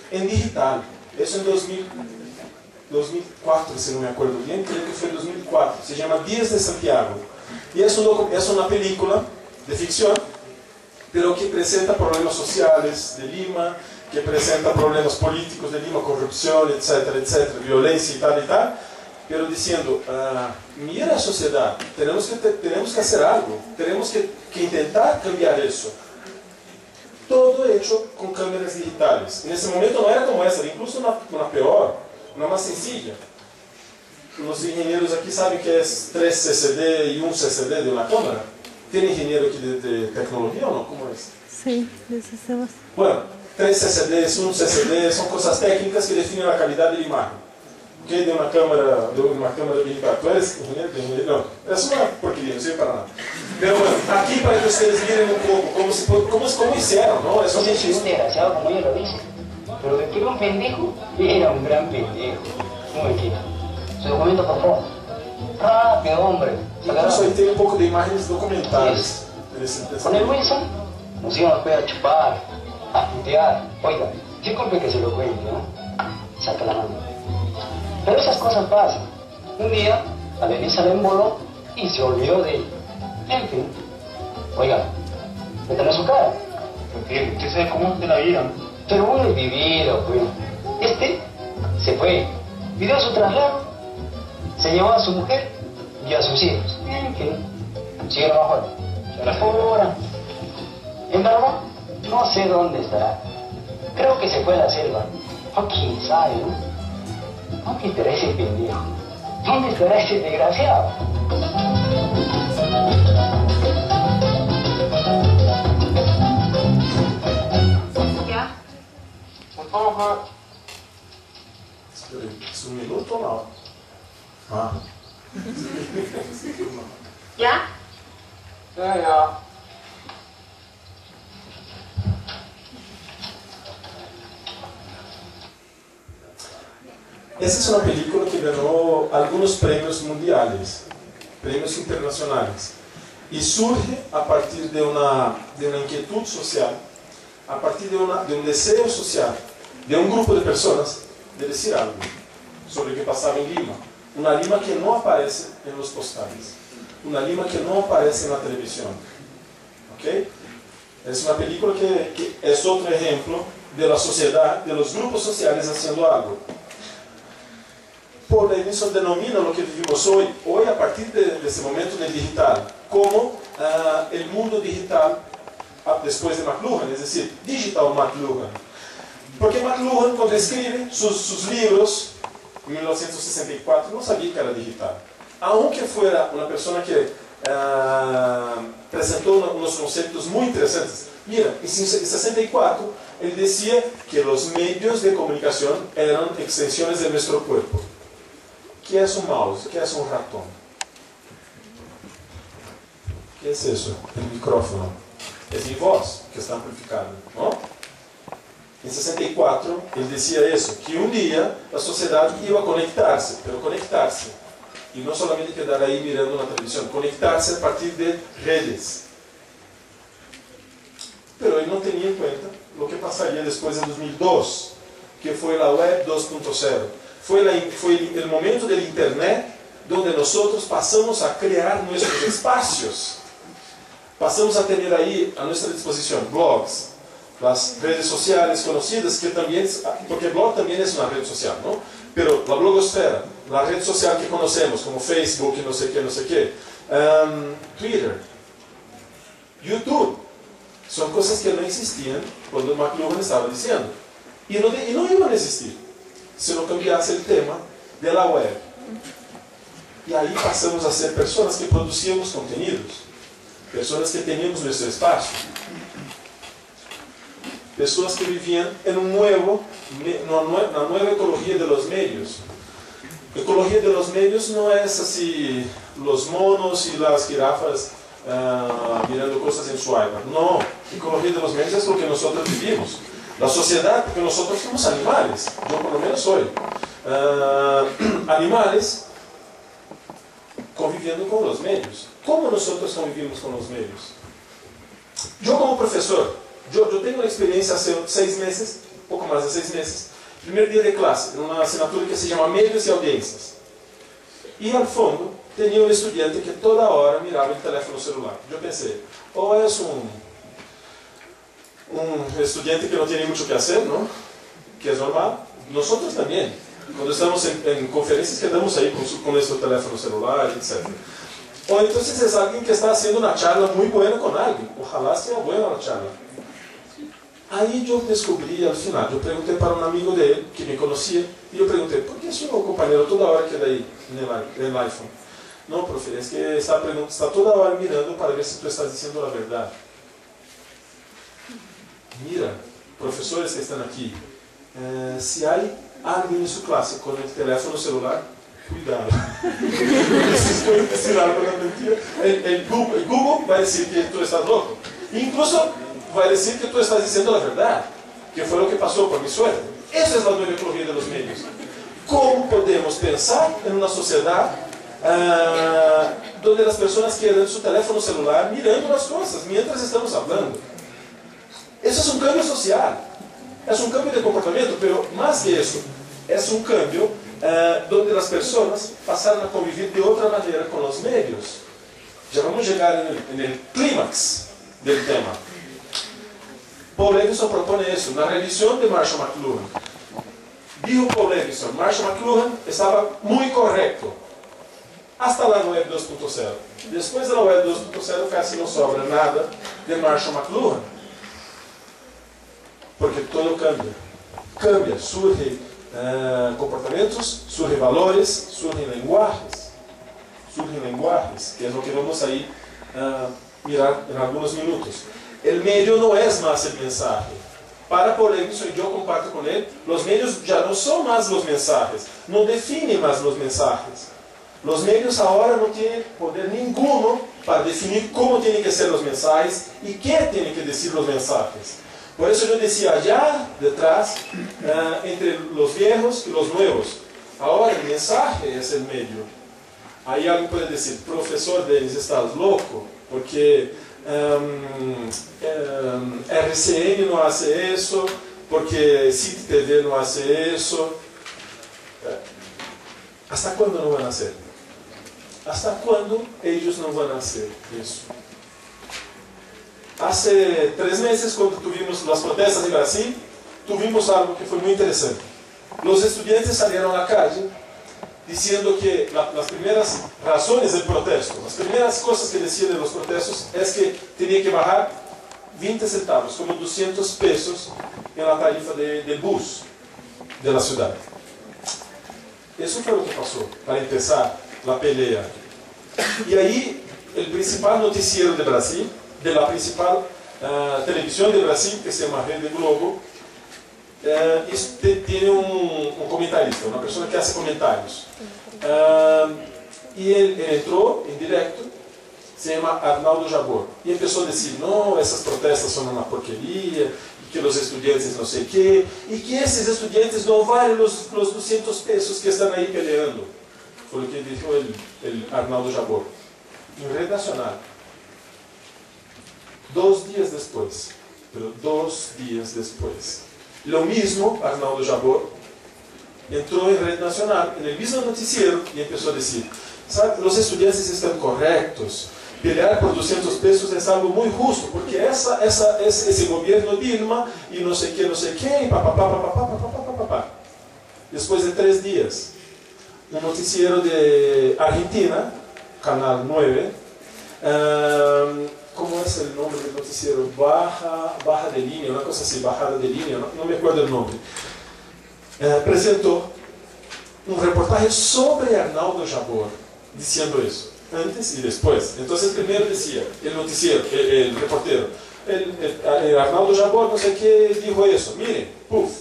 en digital. Eso en 2004, si no me acuerdo bien, creo que fue en 2004. Se llama Días de Santiago. Y es una película de ficción, pero que presenta problemas sociales de Lima, que presenta problemas políticos de Lima, corrupción, etcétera, etcétera, violencia y tal, pero diciendo, mira la sociedad, tenemos que hacer algo, tenemos que intentar cambiar eso. Todo hecho con cámaras digitales. En ese momento no era como esa, era incluso una peor, una más sencilla. Los ingenieros aquí saben que es 3 CCD y un CCD de una cámara. ¿Tiene ingeniero aquí de tecnología o no? ¿Cómo es? Sí, de sistemas. Bueno, 3 CCDs, un CCD, son cosas técnicas que definen la calidad de la imagen. ¿Okay? De una cámara digital. ¿Tú eres ingeniero? No, es una porquería, no sirve para nada. Pero bueno, aquí para que ustedes miren un poco cómo hicieron, ¿no? No sé si es un desgraciado como ella lo dice, pero de que era un pendejo, era un gran pendejo. Un momentito. Su documento, por favor. Rápido, hombre. Incluso ahí tiene un poco de imágenes documentales. Con el Wilson nos íbamos a chupar, a putear. Oiga, disculpe que se lo cuente, ¿no? Saca la mano. Pero esas cosas pasan. Un día, a Denisa le emboló y se olvidó de él. En fin. Oiga, métale a su cara. Porque usted sabe cómo te la vida. Pero uno es vivido, pues. Este se fue, pidió su traslado, se llevó a su mujer y a sus hijos. En fin, siguieron afuera. En verdad, no sé dónde estará. Creo que se fue a la selva. O quién sabe, ¿no? ¿Dónde estará ese pendejo? ¿Dónde estará ese desgraciado? ¿Ya? Por favor. ¿Es un minuto o no? Ah. ¿Ya? Ya. Esa es una película que ganó algunos premios mundiales, premios internacionales, y surge a partir de una inquietud social, a partir de un deseo social de un grupo de personas de decir algo sobre lo que pasaba en Lima. Una Lima que no aparece en los postales, una Lima que no aparece en la televisión. ¿Okay? Es una película que es otro ejemplo de la sociedad, de los grupos sociales haciendo algo. Por eso denomina lo que vivimos hoy a partir de ese momento del digital, como el mundo digital después de McLuhan, es decir, Digital McLuhan. Porque McLuhan, cuando escribe sus libros, en 1964, no sabía que era digital. Aunque fuera una persona que presentó unos conceptos muy interesantes. Mira, en 64, él decía que los medios de comunicación eran extensiones de nuestro cuerpo. ¿Qué es un mouse? ¿Qué es un ratón? ¿Qué es eso? El micrófono. Es mi voz que está amplificada, ¿no? En 64, él decía eso, que un día la sociedad iba a conectarse, pero conectarse. Y no solamente quedar ahí mirando una televisión, conectarse a partir de redes. Pero él no tenía en cuenta lo que pasaría después de 2002, que fue la web 2.0. Fue el momento del internet donde nosotros pasamos a crear nuestros espacios. Pasamos a tener ahí a nuestra disposición blogs, las redes sociales conocidas, que también, porque el blog también es una red social, ¿no? Pero la blogosfera, la red social que conocemos, como Facebook y no sé qué, Twitter, YouTube, son cosas que no existían cuando McLuhan estaba diciendo. Y no iban a existir si no cambiase el tema de la web. Y ahí pasamos a ser personas que producíamos contenidos, personas que teníamos nuestro espacio, pessoas que vivían en una nueva ecología de los medios. Ecología de los medios no es así los monos y las jirafas mirando cosas en su iPad. No, ecología de los medios es lo que nosotros vivimos. La sociedad, porque nosotros somos animales, yo por lo menos soy. Animales conviviendo con los medios. ¿Cómo nosotros convivimos con los medios? Yo como profesor, yo tengo una experiencia hace 6 meses, poco más de 6 meses, primer día de clase, en una asignatura que se llama Medios y Audiencias. Y al fondo tenía un estudiante que toda hora miraba el teléfono celular. Yo pensé, o es un estudiante que no tiene mucho que hacer, ¿no? Que es normal. Nosotros también, cuando estamos en conferencias, quedamos ahí con nuestro teléfono celular, etc. O entonces es alguien que está haciendo una charla muy buena con alguien. Ojalá sea buena la charla. Aí eu descobri al final, eu perguntei para um amigo dele, que me conhecia, e eu perguntei, por que o seu companheiro toda hora queda aí no iPhone? Não, profe, é que está toda hora mirando para ver se tu estás dizendo a verdade. Mira, professores que estão aqui, se há alguém em sua classe com o teléfono celular, cuidado. Preciso ensinar para não mentir. El Google vai dizer que tu estás louco. Incluso vai dizer que tu estás dizendo a verdade, que foi o que passou por mi suerte. Essa é a nova ecologia dos medios. Como podemos pensar em uma sociedade onde as pessoas quedam em seu teléfono celular mirando as coisas, mientras estamos falando? Esse é um cambio social, é um cambio de comportamento, mas mais que isso, é um cambio onde as pessoas passaram a conviver de outra maneira com os medios. Já vamos chegar no clímax do tema. Paul Levinson propone isso na revisión de Marshall McLuhan. Dijo Paul Levinson, Marshall McLuhan estava muito correto hasta la web 2.0. Después da web 2.0 casi não sobra nada de Marshall McLuhan, porque todo cambia, surgem comportamentos, surgem valores, surgem lenguajes, que é o que vamos aí mirar em alguns minutos. El medio no es más el mensaje. Para Paul Levinson, y yo comparto con él, los medios ya no son más los mensajes, no definen más los mensajes. Los medios ahora no tienen poder ninguno para definir cómo tienen que ser los mensajes y qué tienen que decir los mensajes. Por eso yo decía allá detrás, entre los viejos y los nuevos, ahora el mensaje es el medio. Ahí alguien puede decir, profesor Denis, estás loco, porque RCN no hace eso, porque City TV no hace eso. ¿Hasta cuándo no van a hacer? ¿Hasta cuándo ellos no van a hacer eso? Hace 3 meses, cuando tuvimos las protestas en Brasil, tuvimos algo que fue muy interesante. Los estudiantes salieron a la calle diciendo que las primeras razones del protesto, las primeras cosas que decían de los protestos es que tenía que bajar 20 centavos, como 200 pesos en la tarifa del bus de la ciudad. Eso fue lo que pasó, para empezar la pelea. Y ahí el principal noticiero de Brasil, de la principal televisión de Brasil, que se llama Rede Globo, tiene un comentarista, una persona que hace comentarios. Y él entró en directo, se llama Arnaldo Jabor, y empezó a decir, no, esas protestas son una porquería, y que los estudiantes no sé qué, y que esos estudiantes no valen los 200 pesos que están ahí peleando. Fue lo que dijo el Arnaldo Jabor, en Red Nacional. 2 días después, pero 2 días después, lo mismo Arnaldo Jabor entró en Red Nacional, en el mismo noticiero, y empezó a decir, ¿sabe? Los estudiantes están correctos, pelear por 200 pesos es algo muy justo, porque ese gobierno Dilma, y no sé qué, y papá. Después de 3 días, un noticiero de Argentina, Canal 9, ¿cómo es el nombre del noticiero? Baja de línea, una cosa así, bajada de línea, no me acuerdo el nombre. Presentó un reportaje sobre Arnaldo Jabor, diciendo eso, antes y después. Entonces primero decía, el noticiero, el reportero, el Arnaldo Jabor no sé qué dijo eso, miren, puff.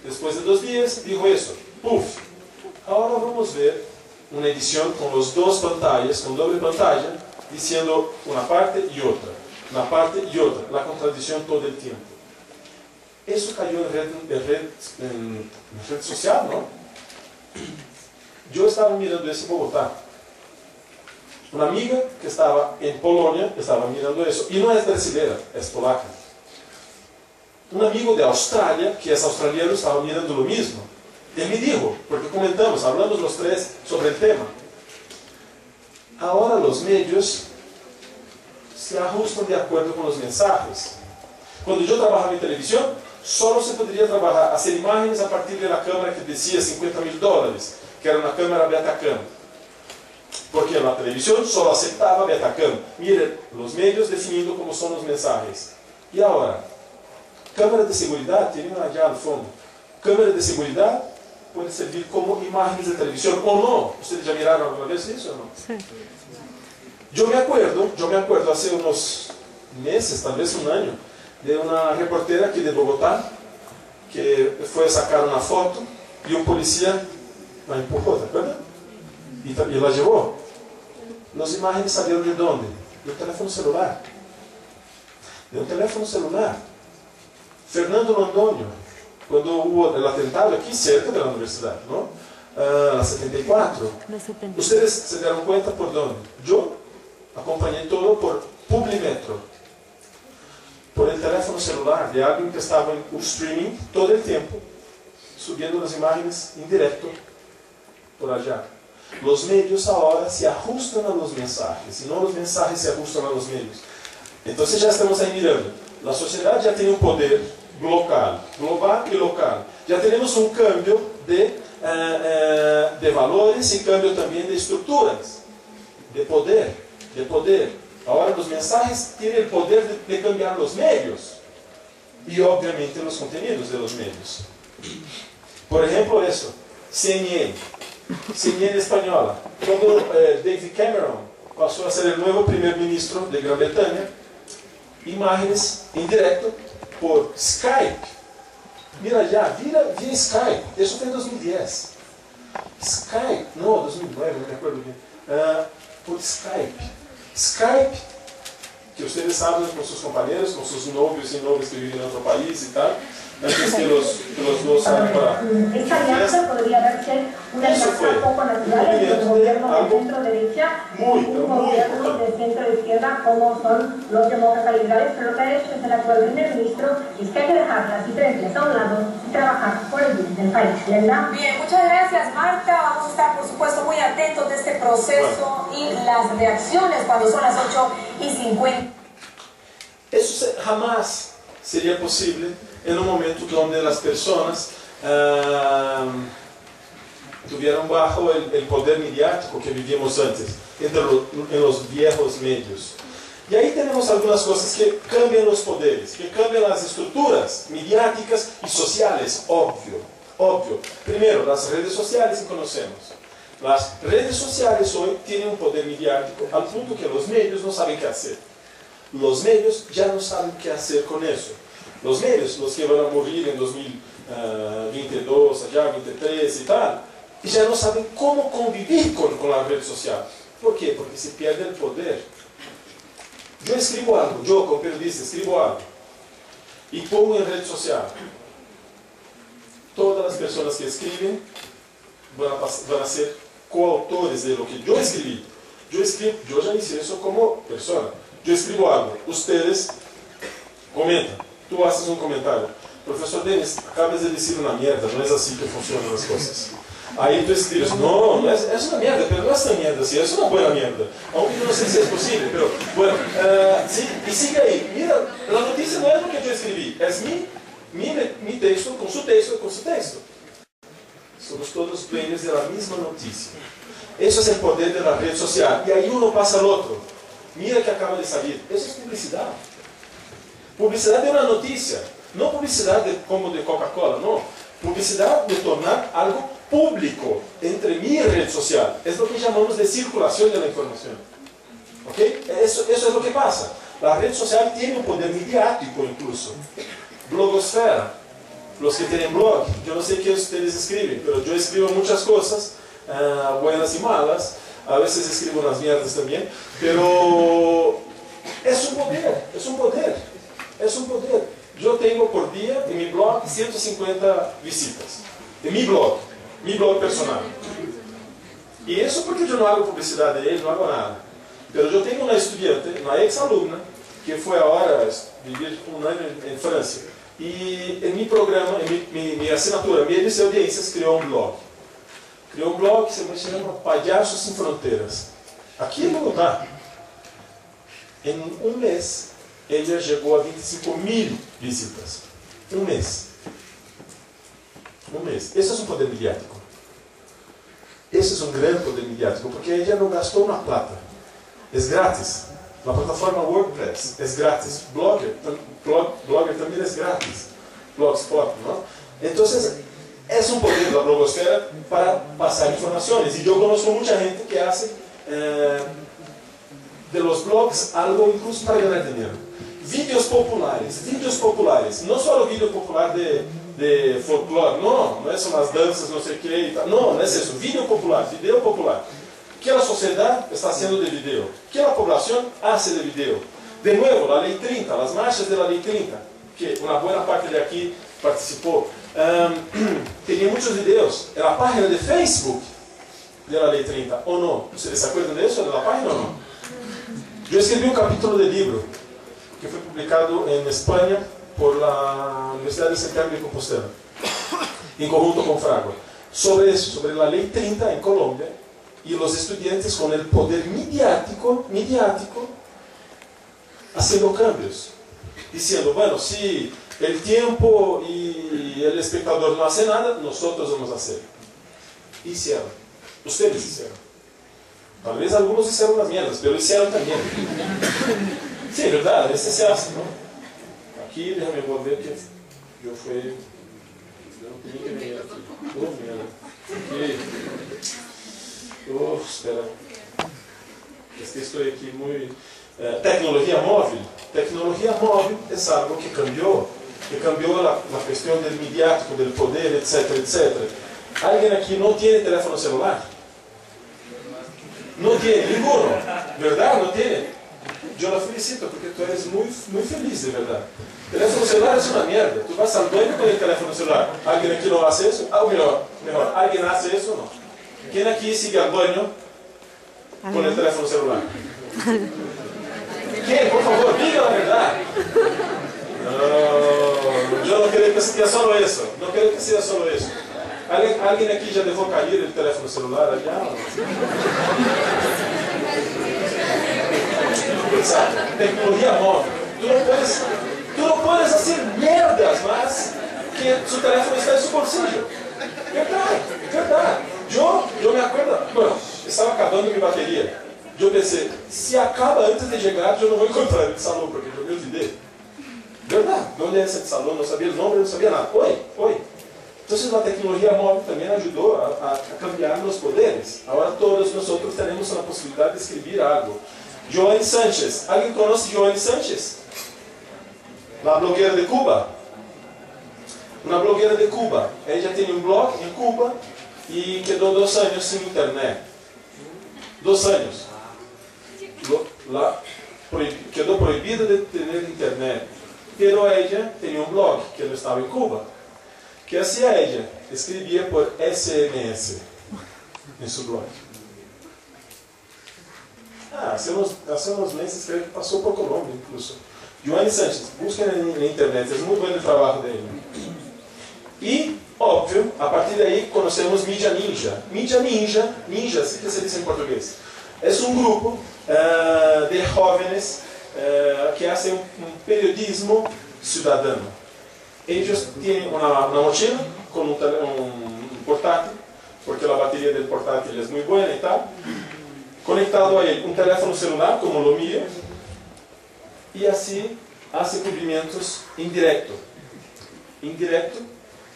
Después de 2 días dijo eso, puff. Ahora vamos a ver una edición con las 2 pantallas, con doble pantalla, diciendo una parte y otra, la contradicción todo el tiempo. Eso cayó en red social, ¿no? Yo estaba mirando eso en Bogotá. Una amiga que estaba en Polonia estaba mirando eso, y no es brasileña, es polaca. Un amigo de Australia, que es australiano, estaba mirando lo mismo. Él me dijo, porque comentamos, hablamos los 3 sobre el tema. Ahora los medios se ajustan de acuerdo con los mensajes. Cuando yo trabajaba en televisión, solo se podría hacer imágenes a partir de la cámara que decía $50.000, que era una cámara Betacam. Porque la televisión solo aceptaba Betacam. Miren, los medios definiendo cómo son los mensajes. Y ahora, cámara de seguridad, tienen allá al fondo. Cámara de seguridad puede servir como imágenes de televisión o no. ¿Ustedes ya miraron alguna vez eso o no? Sí. Yo me acuerdo hace unos meses, tal vez un año, de una reportera aquí de Bogotá que fue a sacar una foto y un policía la empujó, ¿te acuerdas? Y la llevó. Las imágenes salieron de dónde? De un teléfono celular. Fernando Londoño, cuando hubo el atentado aquí cerca de la universidad, ¿no? La 74. ¿Ustedes se dieron cuenta por dónde? Yo acompañé todo por Publimetro, por el teléfono celular de alguien que estaba en un streaming todo el tiempo, subiendo las imágenes en directo por allá. Los medios ahora se ajustan a los mensajes, y no los mensajes se ajustan a los medios. Entonces ya estamos ahí mirando. La sociedad ya tiene un poder global y local. Ya tenemos un cambio de valores y cambio también de estructuras, de poder. Ahora los mensajes tienen el poder de cambiar los medios y obviamente los contenidos de los medios. Por ejemplo eso, CNN española. Cuando David Cameron pasó a ser el nuevo primer ministro de Gran Bretaña, imágenes en directo por Skype. Mira ya, vía Skype. Eso fue en 2010. Skype, no, 2009, no me acuerdo bien. Por Skype, que ustedes hablan con sus compañeros, con sus novios y novias que viven en otro país y tal, antes que los dos salgan para... Esta alianza podría verse una alianza poco natural entre un gobierno de centro-derecha y un gobierno de centro-izquierda como son los demócratas liberales, pero lo que ha hecho el actual primer ministro es que hay que dejar las diferencias a un lado y trabajar por el bien del país. ¿Verdad? Bien, muchas gracias, Marta. Vamos a estar, por supuesto, muy atentos de este proceso y las reacciones cuando son las 8:50. Eso jamás sería posible en un momento donde las personas tuvieran bajo el poder mediático que vivíamos antes, en los viejos medios. Y ahí tenemos algunas cosas que cambian los poderes, que cambian las estructuras mediáticas y sociales, obvio. Primero, las redes sociales que conocemos. Las redes sociales hoy tienen un poder mediático al punto que los medios no saben qué hacer. Los medios ya no saben qué hacer con eso. Los medios, los que van a morir en 22, allá 23 y tal, y ya no saben cómo convivir con la red social. ¿Por qué? Porque se pierde el poder. Yo escribo algo, yo como periodista escribo algo, y pongo en red social. Todas las personas que escriben van a ser coautores de lo que yo escribí. Yo ya hice eso como persona. Yo escribo algo, ustedes comentan, tú haces un comentario. Profesor Denis, acabas de decir una mierda, no es así que funcionan las cosas. Aí tu escribes, no, es una mierda, pero no es tan mierda, sí, es una buena mierda. Aunque yo no sé si es posible, pero bueno, sí, y sigue ahí. Mira, la noticia no es lo que yo escribí, es mi texto con su texto con su texto. Somos todos dueños de la misma noticia. Eso es el poder de la red social. Y ahí uno pasa al otro. Mira que acaba de salir. Eso es publicidad. Publicidad de una noticia. No publicidad como de Coca-Cola, no. Publicidad de tornar algo público entre mi red social. Es lo que llamamos de circulación de la información. ¿Ok? Eso es lo que pasa. La red social tiene un poder mediático incluso. Blogosfera. Los que tienen blog, yo no sé qué ustedes escriben, pero yo escribo muchas cosas, buenas y malas. A veces escribo unas mierdas también, pero es un poder, es un poder, es un poder. Yo tengo por día en mi blog 150 visitas, en mi blog personal. Y eso porque yo no hago publicidad de él, no hago nada. Pero yo tengo una estudiante, una ex alumna, que fue ahora a vivir un año en Francia. Y en mi programa, en mi asignatura, Medios y Audiencias, creó un blog. Creó un blog que se llama Payasos Sin Fronteras. Aquí en Bogotá. En un mes, ella llegó a 25.000 visitas. Un mes. Un mes. Eso es un poder mediático. Ese es un gran poder mediático, porque ella no gastó una plata. Es gratis. La plataforma WordPress es gratis. Blogger también es gratis. Blogspot, ¿no? Entonces, es un poder de la blogosfera para pasar informaciones. Y yo conozco mucha gente que hace de los blogs algo incluso para ganar dinero. Vídeos populares. No solo vídeo popular de folclore, no son las danzas, no sé qué y tal. No es eso. Video popular. ¿Qué la sociedad está haciendo de video? ¿Qué la población hace de video? De nuevo, la Ley 30, las marchas de la Ley 30, que una buena parte de aquí participó. Tenía muchos videos en la página de Facebook de la Ley 30, ¿o no? ¿Ustedes se acuerdan de eso, de la página o no? Yo escribí un capítulo de libro que fue publicado en España por la Universidad de Santiago de Compostela, en conjunto con Fragua, sobre eso, sobre la Ley 30 en Colombia, y los estudiantes con el poder mediático haciendo cambios, diciendo, bueno, si el tiempo y el espectador no hacen nada, nosotros vamos a hacer. Hicieron, ustedes hicieron. Tal vez algunos hicieron las mierdas, pero hicieron también. Sí, verdad, ese se hace, ¿no? Aquí, déjame volver que yo fui... Yo no tenía que venir aquí. Mierda. Espera. Es que estoy aquí muy... tecnología móvil. Tecnología móvil es algo que cambió la cuestión del mediático, del poder, etcétera, etcétera. ¿Alguien aquí no tiene teléfono celular? No tiene, ninguno, ¿verdad? No tiene. Yo la felicito porque tú eres muy, muy feliz, de verdad. El teléfono celular es una mierda. Tú vas al dueño con el teléfono celular. ¿Alguien aquí no hace eso? Ah, mejor, ¿alguien hace eso o no? ¿Quién aquí sigue al dueño con el teléfono celular? ¿Quién? Por favor, diga la verdad. No, yo no quiero que sea solo eso. No quiero que sea solo eso. ¿Alguien aquí ya dejó caer el teléfono celular allá? Exacto. Tecnología móvil. Tú no puedes hacer mierdas más que su teléfono está en su bolsillo. Verdad. Yo me acuerdo, bueno, estaba acabando mi batería. Yo pensé, si acaba antes de llegar, yo no voy a encontrar el salón porque yo me olvidé. ¿Verdad? ¿Dónde es el salón? No sabía el nombre, no sabía nada. Hoy. Entonces la tecnología móvil también ayudó a cambiar los poderes. Ahora todos nosotros tenemos la posibilidad de escribir algo. Joanny Sánchez. ¿Alguien conoce a Joanny Sánchez? La bloguera de Cuba. Una blogueira de Cuba. Ella tenía un blog en Cuba y quedó 2 años sin internet. 2 años. Quedó prohibida de tener internet. Pero ella tenía un blog que no estaba en Cuba. ¿Qué hacía ella? Escribía por SMS en su blog. Hace unos meses creo que pasó por Colombia incluso. Joanny Sánchez, busquen en internet, es muy bueno el trabajo de él. Y, obvio, a partir de ahí conocemos Mídia Ninja. Mídia Ninja, ninja, así que se dice en portugués, es un grupo de jóvenes que hacen un periodismo ciudadano. Ellos tienen una mochila con un portátil, porque la batería del portátil es muy buena y tal. Conectado a él un teléfono celular, como lo mío, y así hace cubrimientos indirecto.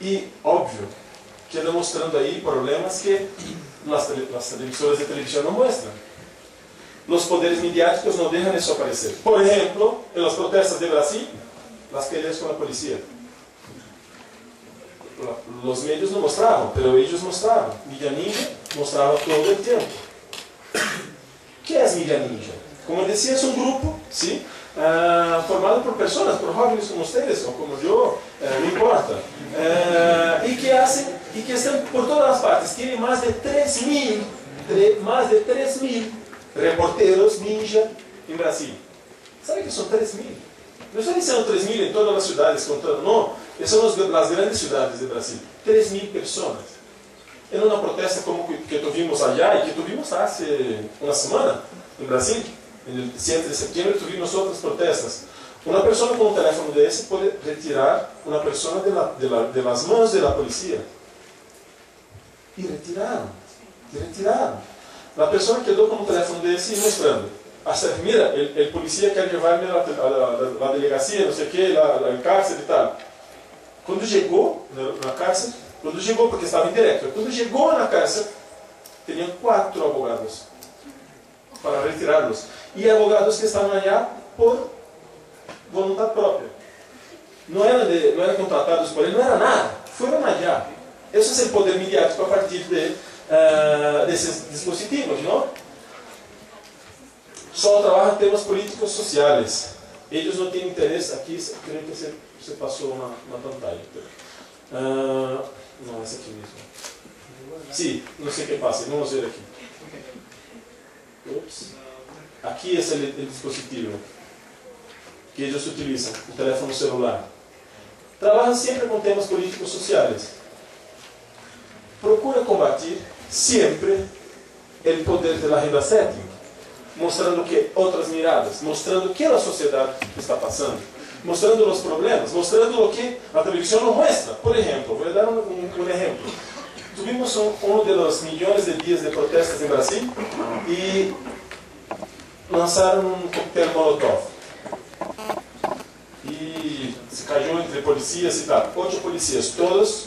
Y obvio, queda mostrando ahí problemas que las televisoras de televisión no muestran. Los poderes mediáticos no dejan eso aparecer. Por ejemplo, en las protestas de Brasil, las peleas con la policía. Los medios no mostraban, pero ellos mostraban. Mídia Ninja mostraba todo el tiempo. ¿Qué es Mídia Ninja? Como decía, es un grupo, ¿sí? Formado por personas, por jóvenes como ustedes o como yo, no importa. Y que están por todas las partes. Tienen más de 3.000 reporteros ninja en Brasil. ¿Sabe que son 3.000? No estoy diciendo 3.000 en todas las ciudades, contando, no. Son las grandes ciudades de Brasil. 3.000 personas. En una protesta como que tuvimos allá y que tuvimos hace una semana en Brasil, en el 7 de septiembre tuvimos otras protestas. Una persona con un teléfono de ese puede retirar una persona de las manos de la policía. Y retiraron. La persona quedó con un teléfono de ese y mostrando. Hasta, mira, el policía quiere llevarme a la delegacia, no sé qué, la cárcel y tal. Cuando llegó a la cárcel, porque estaba en directo, cuando llegó a la cárcel, tenían 4 abogados para retirarlos. Y abogados que estaban allá por voluntad propia. No eran contratados por él, no era nada. Fueron allá. Eso es el poder mediático a partir de esos dispositivos, ¿no? Solo trabajan temas políticos sociales. Ellos no tienen interés. Aquí creo que se pasó una pantalla. No, es aquí mismo. Sí, no sé qué pasa, vamos a ver aquí. Ups. Aquí es el dispositivo que ellos utilizan, el teléfono celular. Trabajan siempre con temas políticos sociales. Procura combatir siempre el poder de la agenda 7, mostrando que otras miradas, mostrando que la sociedad está pasando, mostrando los problemas, mostrando lo que la televisión no muestra. Por ejemplo, voy a dar un ejemplo. Tuvimos uno de los millones de días de protestas en Brasil y lanzaron un cóctel Molotov. Y se cayó entre policías y tal. 8 policías, todos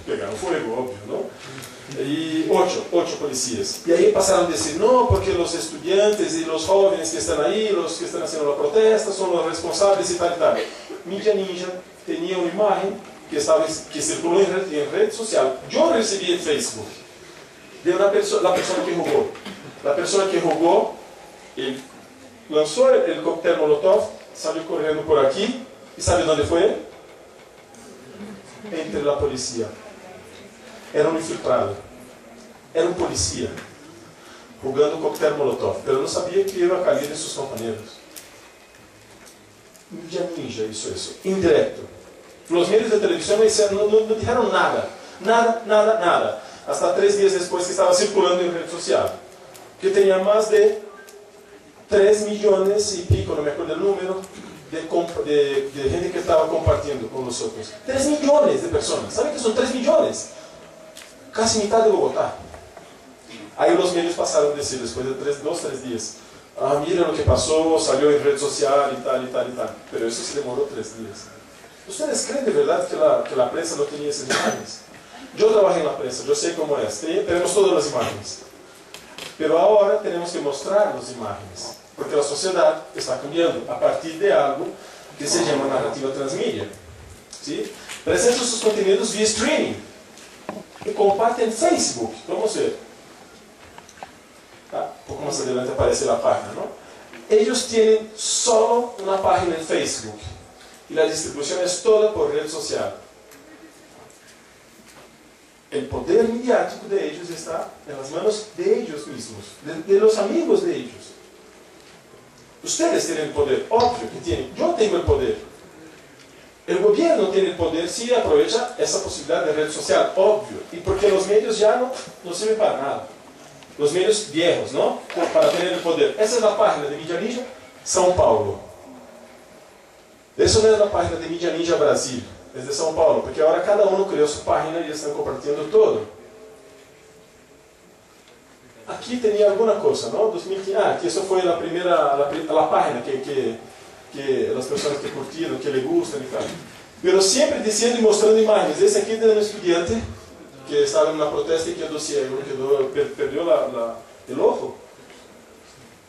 pegaron fuego, obvio, ¿no? Y 8 policías. Y ahí pasaron a decir, no, porque los estudiantes y los jóvenes que están ahí, los que están haciendo la protesta, son los responsables y tal y tal. Mídia Ninja tenía una imagen que circuló en red social. Yo recibí en Facebook de la persona que jugó. La persona que jugó, lanzó el cóctel Molotov, salió corriendo por aquí, ¿y sabe dónde fue? Entre la policía. Era un infiltrado, era un policía, jugando cóctel Molotov, pero no sabía que iba a caer de sus compañeros. Mídia Ninja hizo eso, indirecto. Los medios de televisión no dijeron nada, hasta 3 días después que estaba circulando en red social, que tenía más de 3 millones y pico, no me acuerdo el número, de gente que estaba compartiendo con nosotros. 3 millones de personas. ¿Saben qué son 3 millones? Casi mitad de Bogotá. Ahí los medios pasaron a decir, después de 2-3 días, mira lo que pasó, salió en red social y tal. Pero eso se demoró 3 días. ¿Ustedes creen de verdad que la prensa no tenía esas imágenes? Yo trabajé en la prensa, yo sé cómo es. Tenemos todas las imágenes. Pero ahora tenemos que mostrar las imágenes. Porque la sociedad está cambiando a partir de algo que se llama narrativa transmedia. ¿Sí? Presentam sus contenidos via streaming e compartem en Facebook. Vamos ver. Un poco más adelante aparece la página, ¿no? Ellos tienen solo una página en Facebook y la distribución es toda por red social. El poder mediático de ellos está en las manos de ellos mismos, de los amigos de ellos. Ustedes tienen el poder, obvio que tienen. Yo tengo el poder. El gobierno tiene el poder si aprovecha esa posibilidad de red social, obvio. Y porque los medios ya no sirven para nada. Los medios viejos, ¿no? Para tener el poder. Esa es la página de Mídia Ninja São Paulo. Eso no es la página de Mídia Ninja Brasil. Es de São Paulo, porque ahora cada uno creó su página y están compartiendo todo. Aquí tenía alguna cosa, ¿no? 2015, que eso fue la primera, la página que las personas que curtieron, que le gustan y tal. Pero siempre diciendo y mostrando imágenes. Ese aquí es de un estudiante que estaba en una protesta y quedó ciego, perdió el ojo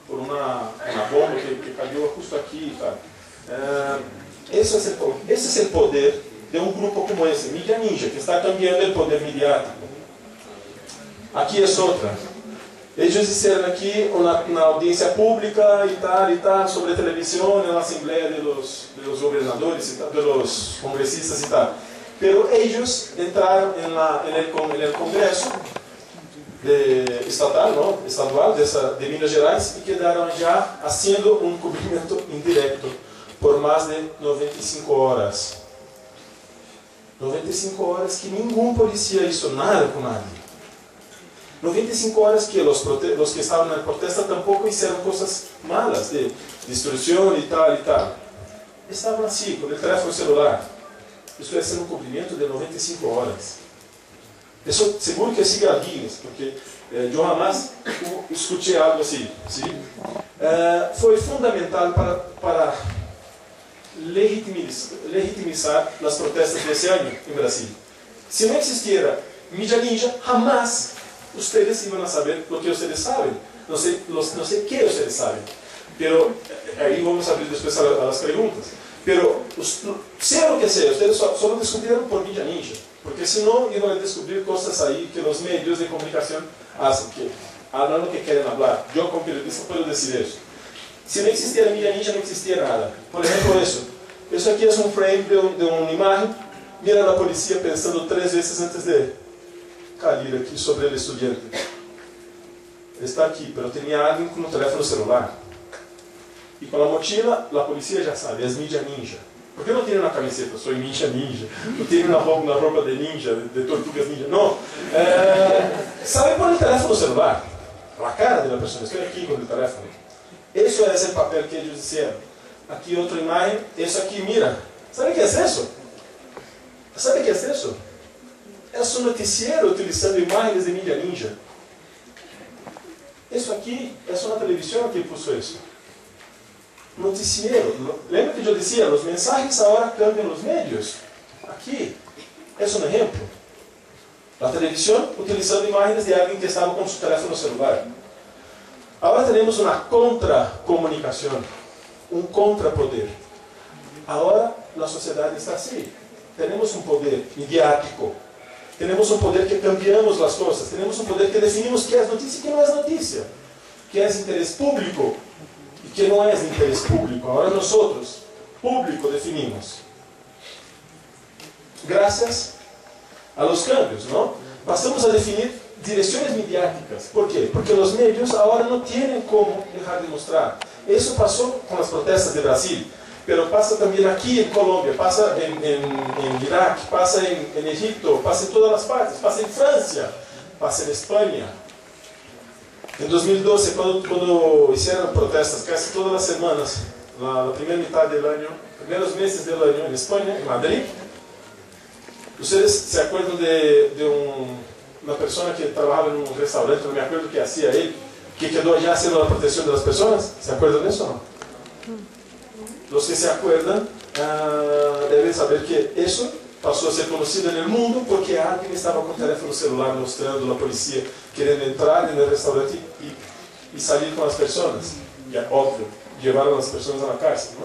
por una bomba que cayó justo aquí y tal. Ese es el poder de un grupo como ese, Mídia Ninja, que está cambiando el poder mediático. Aquí es otra. Ellos hicieron aquí una audiencia pública y tal, sobre televisión en la asamblea de los gobernadores y tal, de los congresistas y tal. Pero ellos entraron en el Congreso estatal, ¿no? Estadual de Minas Gerais y quedaron ya haciendo un cubrimiento indirecto por más de 95 horas. 95 horas que ningún policía hizo nada con nadie. 95 horas que los que estaban en la protesta tampoco hicieron cosas malas de destrucción y tal y tal. Estaban así, con el teléfono celular. Estoy haciendo un cumplimiento de 95 horas. Eso seguro que sigue a Guinness, porque yo jamás escuché algo así. ¿Sí? Fue fundamental para legitimizar las protestas de ese año en Brasil. Si no existiera Mídia Ninja, jamás ustedes iban a saber lo que ustedes saben. No sé qué ustedes saben. Pero ahí vamos a abrir después a las preguntas. Pero sea lo que sea, ustedes solo descubrieron por Mídia Ninja. Porque si no, iban a descubrir cosas ahí que los medios de comunicación hacen, que hablan lo que quieren hablar. Yo como periodista puedo decir eso. Si no existiera Mídia Ninja, no existiera nada. Por ejemplo, eso aquí es un frame de una imagen. Mira a la policía pensando 3 veces antes de caer aquí sobre el estudiante. Está aquí, pero tenía alguien con un teléfono celular. Y con la mochila, la policía ya sabe, es Mídia Ninja. ¿Por qué no tiene una camiseta? Soy Mídia Ninja. No tiene una ropa de ninja, de tortugas ninja. No. Sabe por el teléfono celular. La cara de la persona. Estoy aquí con el teléfono. Eso es el papel que ellos hicieron. Aquí otra imagen. Eso aquí, mira. ¿Sabe qué es eso? ¿Sabe qué es eso? Es un noticiero utilizando imágenes de Mídia Ninja. Eso aquí es una televisión que puso eso. Noticiero. Lembra que yo decía, los mensajes ahora cambian los medios. Aquí es un ejemplo. La televisión utilizando imágenes de alguien que estaba con su teléfono celular. Ahora tenemos una contracomunicación, un contrapoder. Ahora la sociedad está así. Tenemos un poder mediático. Tenemos un poder que cambiamos las cosas. Tenemos un poder que definimos qué es noticia y qué no es noticia. Qué es interés público y qué no es de interés público. Ahora nosotros, público, definimos. Gracias a los cambios, ¿no? Pasamos a definir direcciones mediáticas. ¿Por qué? Porque los medios ahora no tienen cómo dejar de mostrar. Eso pasó con las protestas de Brasil. Pero pasa también aquí en Colombia, pasa en Irak, pasa en Egipto, pasa en todas las partes, pasa en Francia, pasa en España. En 2012, cuando hicieron protestas casi todas las semanas, la primera mitad del año, primeros meses del año en España, en Madrid, ¿ustedes se acuerdan de una persona que trabajaba en un restaurante, no me acuerdo qué hacía él, que quedó allá haciendo la protección de las personas? ¿Se acuerdan de eso o no? Los que se acuerdan deben saber que eso pasó a ser conocido en el mundo porque alguien estaba con teléfono celular mostrando a la policía queriendo entrar en el restaurante y salir con las personas. Ya, obvio, llevaron a las personas a la cárcel, ¿no?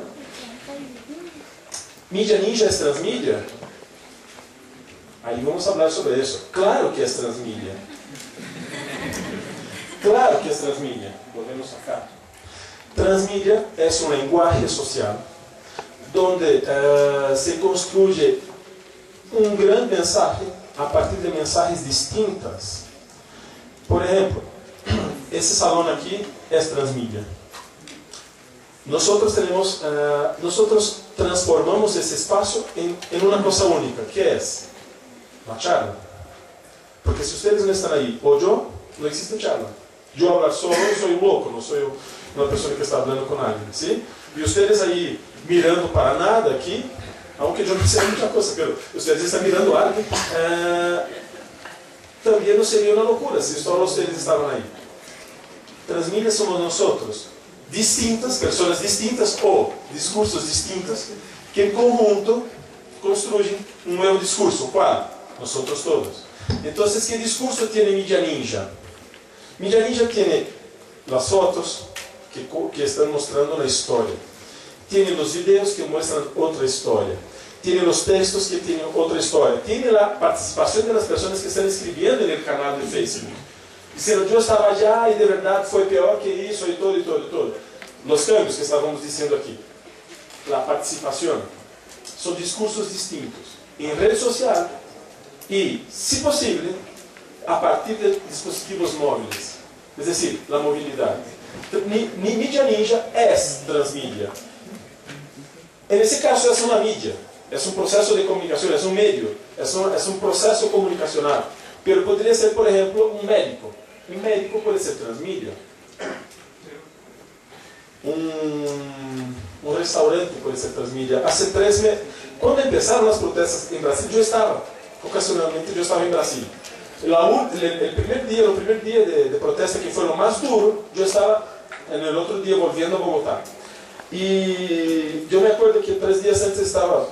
Mídia Ninja es transmídia. Aí vamos falar sobre isso. Claro que é transmídia. Claro que é transmídia. Volvemos acá. Transmídia é um linguagem social onde se construye um grande mensaje a partir de mensagens distintas. Por exemplo, esse salão aqui é transmídia. Nosotros transformamos esse espaço em uma coisa única, que é uma charla. Porque se vocês não estão aí, ou eu, não existe charla. Eu hablar solo, sou um louco, não sou uma pessoa que está falando com alguém, sim? E vocês aí mirando para nada aqui, aunque eu não sei muita coisa, mas vocês estão mirando algo, também não seria uma loucura se só vocês estavam aí. Transmídia somos nós, distintas, pessoas distintas ou discursos distintos, que em conjunto construyen um novo discurso. Qual? Nós todos. Então, que discurso tem Mídia Ninja? Mídia Ninja tem as fotos que estão mostrando a história, tem os vídeos que mostram outra história, tem os textos que têm outra história, tem a participação das pessoas que estão escrevendo no canal do Facebook, dizendo: eu estava já e de verdade foi pior que isso, e todo. Os cambios que estávamos dizendo aqui, a participação, são discursos distintos em rede social e, se possível, a partir de dispositivos móveis, é decir, a mobilidade. Mídia Ninja é transmídia. Nesse caso, é uma mídia, é um processo de comunicação, é um meio, é um processo comunicacional. Mas poderia ser, por exemplo, um médico. Um médico pode ser transmídia. Um restaurante pode ser transmídia. Há 3 meses, quando começaram as protestas em Brasil, ocasionalmente eu estava em Brasil. O primeiro dia de protesta, que foi o mais duro, eu estava no outro dia voltando a Bogotá. E eu me acordo que 3 dias antes estava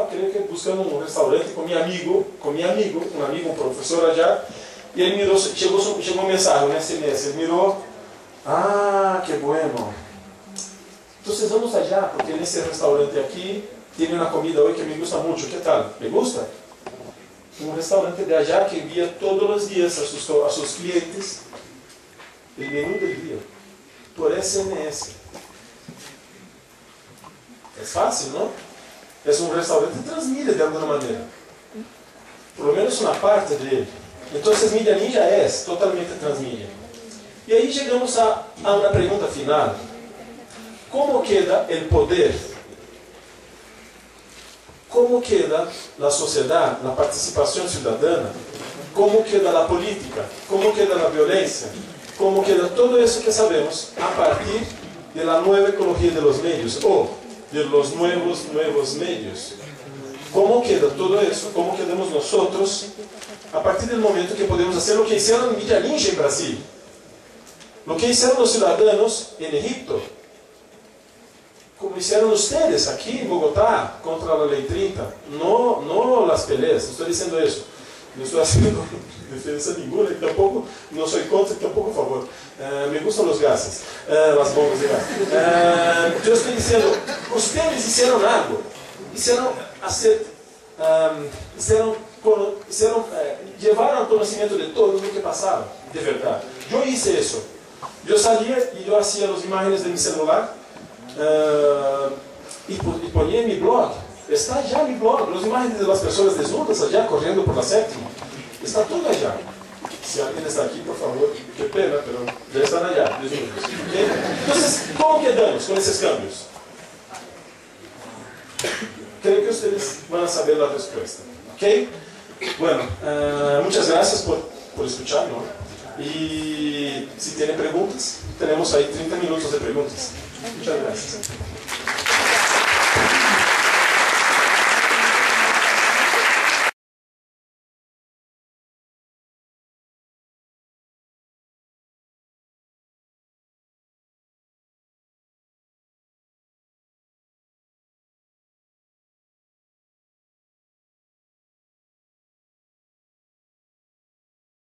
creio que buscando um restaurante com meu amigo, um professor allá, e ele mirou, chegou uma mensagem, um SMS, ele mirou: ah, que bueno. Então vamos allá, porque nesse restaurante aqui tem uma comida hoje que me gusta muito. Que tal? ¿Le gusta? Um restaurante de allá que envia todos os dias a seus clientes o menu do dia por SMS. É fácil, não? É um restaurante que transmite de alguma maneira, por lo menos uma parte dele. Então, Mídia Ninja é totalmente transmídia. E aí chegamos a uma pergunta final: como queda o poder? Como queda a sociedade, a participação cidadana? Como queda a política? Como queda a violência? Como queda tudo isso que sabemos a partir da nova ecologia dos meios, ou de los nuevos medios? Como queda tudo isso? Como quedamos nós a partir do momento que podemos fazer o que fizeram Mídia Ninja em Brasil? O que fizeram os cidadãos em Egipto? Como fizeram vocês aqui em Bogotá contra a Lei 30? Não as peleas, estou dizendo isso. Não estou fazendo defesa nenhuma, tampouco não sou contra, tampouco a favor. Me gustam os gases, as bombas de gás. Eu estou dizendo, vocês fizeram algo, levaram ao conhecimento de todos o que passava, de verdade. Eu fiz isso. Eu saía e eu fazia as imagens de meu celular e ponia em meu blog. Está já no blog, as imagens das pessoas desnudas já correndo por la sétima. Está tudo allá. Se alguém está aqui, por favor, que pena, mas já estão allá, desnudos. Okay? Então, como quedamos com esses cambios? Creio que vocês vão saber a resposta. Ok? Bueno, muchas gracias por escuchar, ¿no? Y si tienen preguntas, tenemos ahí 30 minutos de preguntas. Muchas gracias.